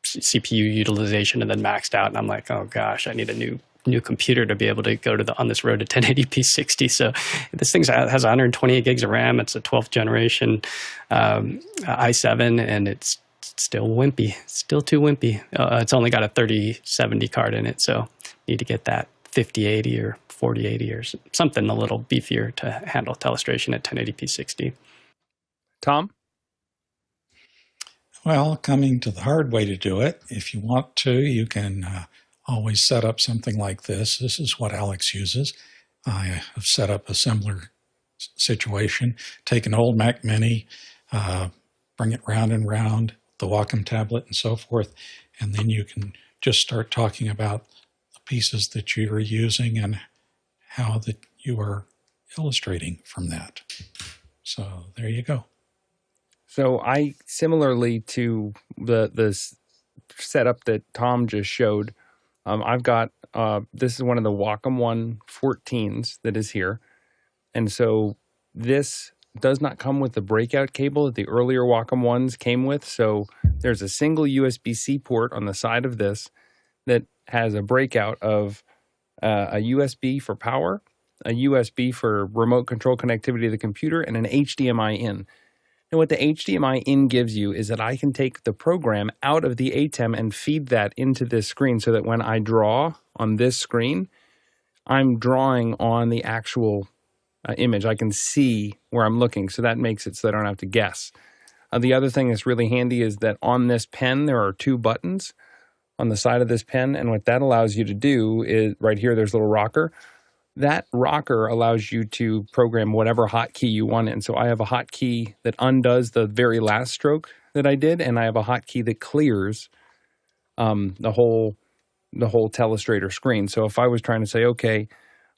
CPU utilization and then maxed out. And I'm like, oh gosh, I need a new computer to be able to go on this road to 1080p 60. So this thing has 128 gigs of RAM. It's a 12th generation i7, and it's still wimpy. It's still too wimpy. It's only got a 3070 card in it, so need to get that 5080 or 4080 or something a little beefier to handle telestration at 1080p 60. Tom? Well, coming to the hard way to do it, if you want to, you can always set up something like this. This is what Alex uses. I have set up a similar situation. Take an old Mac Mini, bring it round and round, the Wacom tablet and so forth, and then you can just start talking about the pieces that you are using and how that you are illustrating from that. So there you go. So I, similarly to the setup that Tom just showed, I've got, this is one of the Wacom One 14s that is here. And so this does not come with the breakout cable that the earlier Wacom Ones came with. So there's a single USB-C port on the side of this that has a breakout of a USB for power, a USB for remote control connectivity to the computer, and an HDMI in. And what the HDMI in gives you is that I can take the program out of the Ecamm and feed that into this screen so that when I draw on this screen, I'm drawing on the actual image. I can see where I'm looking, so that makes it so that I don't have to guess. The other thing that's really handy is that on this pen, there are 2 buttons on the side of this pen, and what that allows you to do is, right here, there's a little rocker. That rocker allows you to program whatever hotkey you want in. So I have a hotkey that undoes the very last stroke that I did, and I have a hotkey that clears the whole teleustrator screen. So if I was trying to say, okay,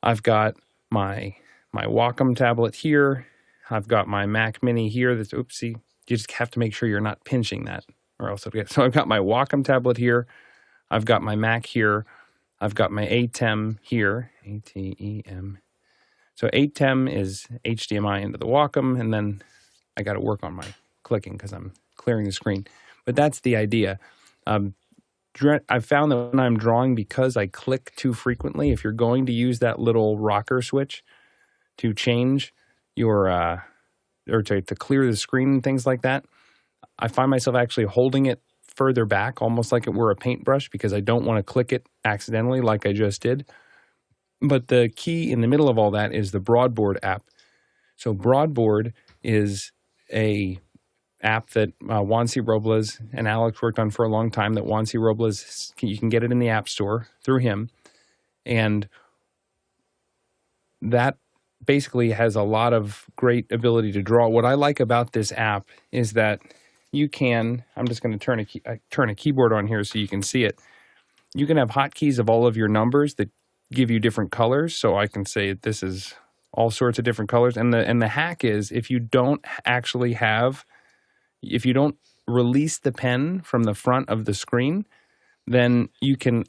I've got my Wacom tablet here, I've got my Mac Mini here. That's oopsie. You just have to make sure you're not pinching that, or else it'll get. So I've got my Wacom tablet here, I've got my Mac here, I've got my Ecamm here, ATEM. So Ecamm is HDMI into the Wacom, and then I got to work on my clicking because I'm clearing the screen. But that's the idea. I've found that when I'm drawing, because I click too frequently, if you're going to use that little rocker switch to change your, or to clear the screen and things like that, I find myself actually holding it further back, almost like it were a paintbrush, because I don't want to click it accidentally like I just did. But the key in the middle of all that is the Broadboard app. So Broadboard is a app that Juan C. Robles and Alex worked on for a long time, that Juan C. Robles, you can get it in the App Store through him. And that basically has a lot of great ability to draw. What I like about this app is that you can, I'm just going to turn a keyboard on here so you can see it. You can have hotkeys of all of your numbers that give you different colors. So I can say this is all sorts of different colors. And the hack is, if you don't release the pen from the front of the screen, then you can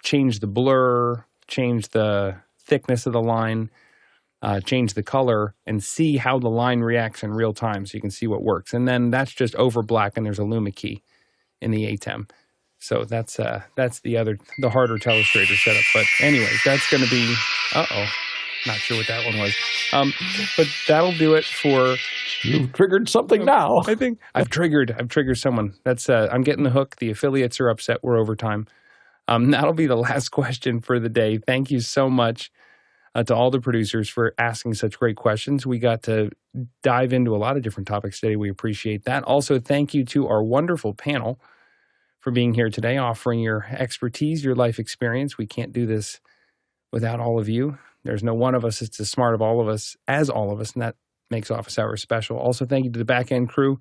change the blur, change the thickness of the line, change the color, and see how the line reacts in real time, so you can see what works. And then that's just over black, and there's a Luma key in the Ecamm. So that's the harder teleustrator setup. But anyways, that's going to be, not sure what that one was. But that'll do it for. You've triggered something now. I think I've triggered someone. That's I'm getting the hook. The affiliates are upset. We're over time. That'll be the last question for the day. Thank you so much to all the producers for asking such great questions. We got to dive into a lot of different topics today. We appreciate that. Also, thank you to our wonderful panel for being here today, offering your expertise, your life experience. We can't do this without all of you. There's no one of us that's as smart of all of us as all of us, and that makes Office Hours special. Also, thank you to the back-end crew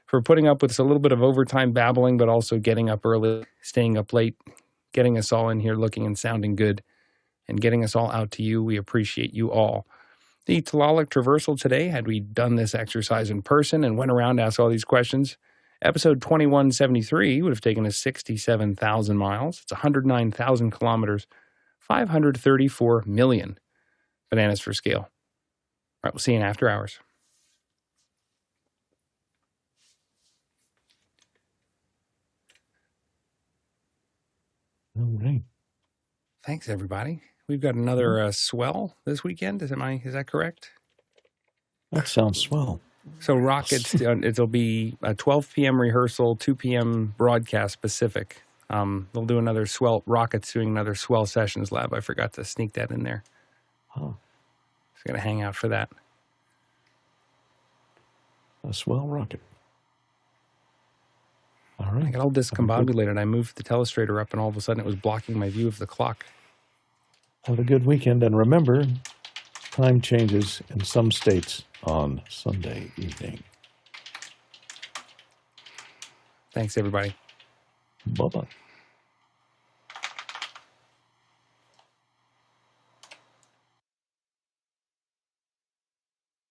for putting up with us a little bit of overtime babbling, but also getting up early, staying up late, getting us all in here looking and sounding good, and getting us all out to you. We appreciate you all. The Tlaloc traversal today, had we done this exercise in person and went around to ask all these questions, episode 2173 would have taken us 67,000 miles. It's 109,000 kilometers, 534 million bananas for scale. All right, we'll see you in After Hours. All right. Thanks, everybody. We've got another swell this weekend. Is that correct? That sounds swell. So Rockets, it'll be a 12 p.m. rehearsal, 2 p.m. broadcast Pacific. They'll do another swell. Rockets doing another swell sessions lab. I forgot to sneak that in there. Huh. Just got to hang out for that. A swell rocket. All right. I got all discombobulated. I moved the telestrator up, and all of a sudden it was blocking my view of the clock. Have a good weekend, and remember, time changes in some states on Sunday evening. Thanks, everybody. Bye-bye.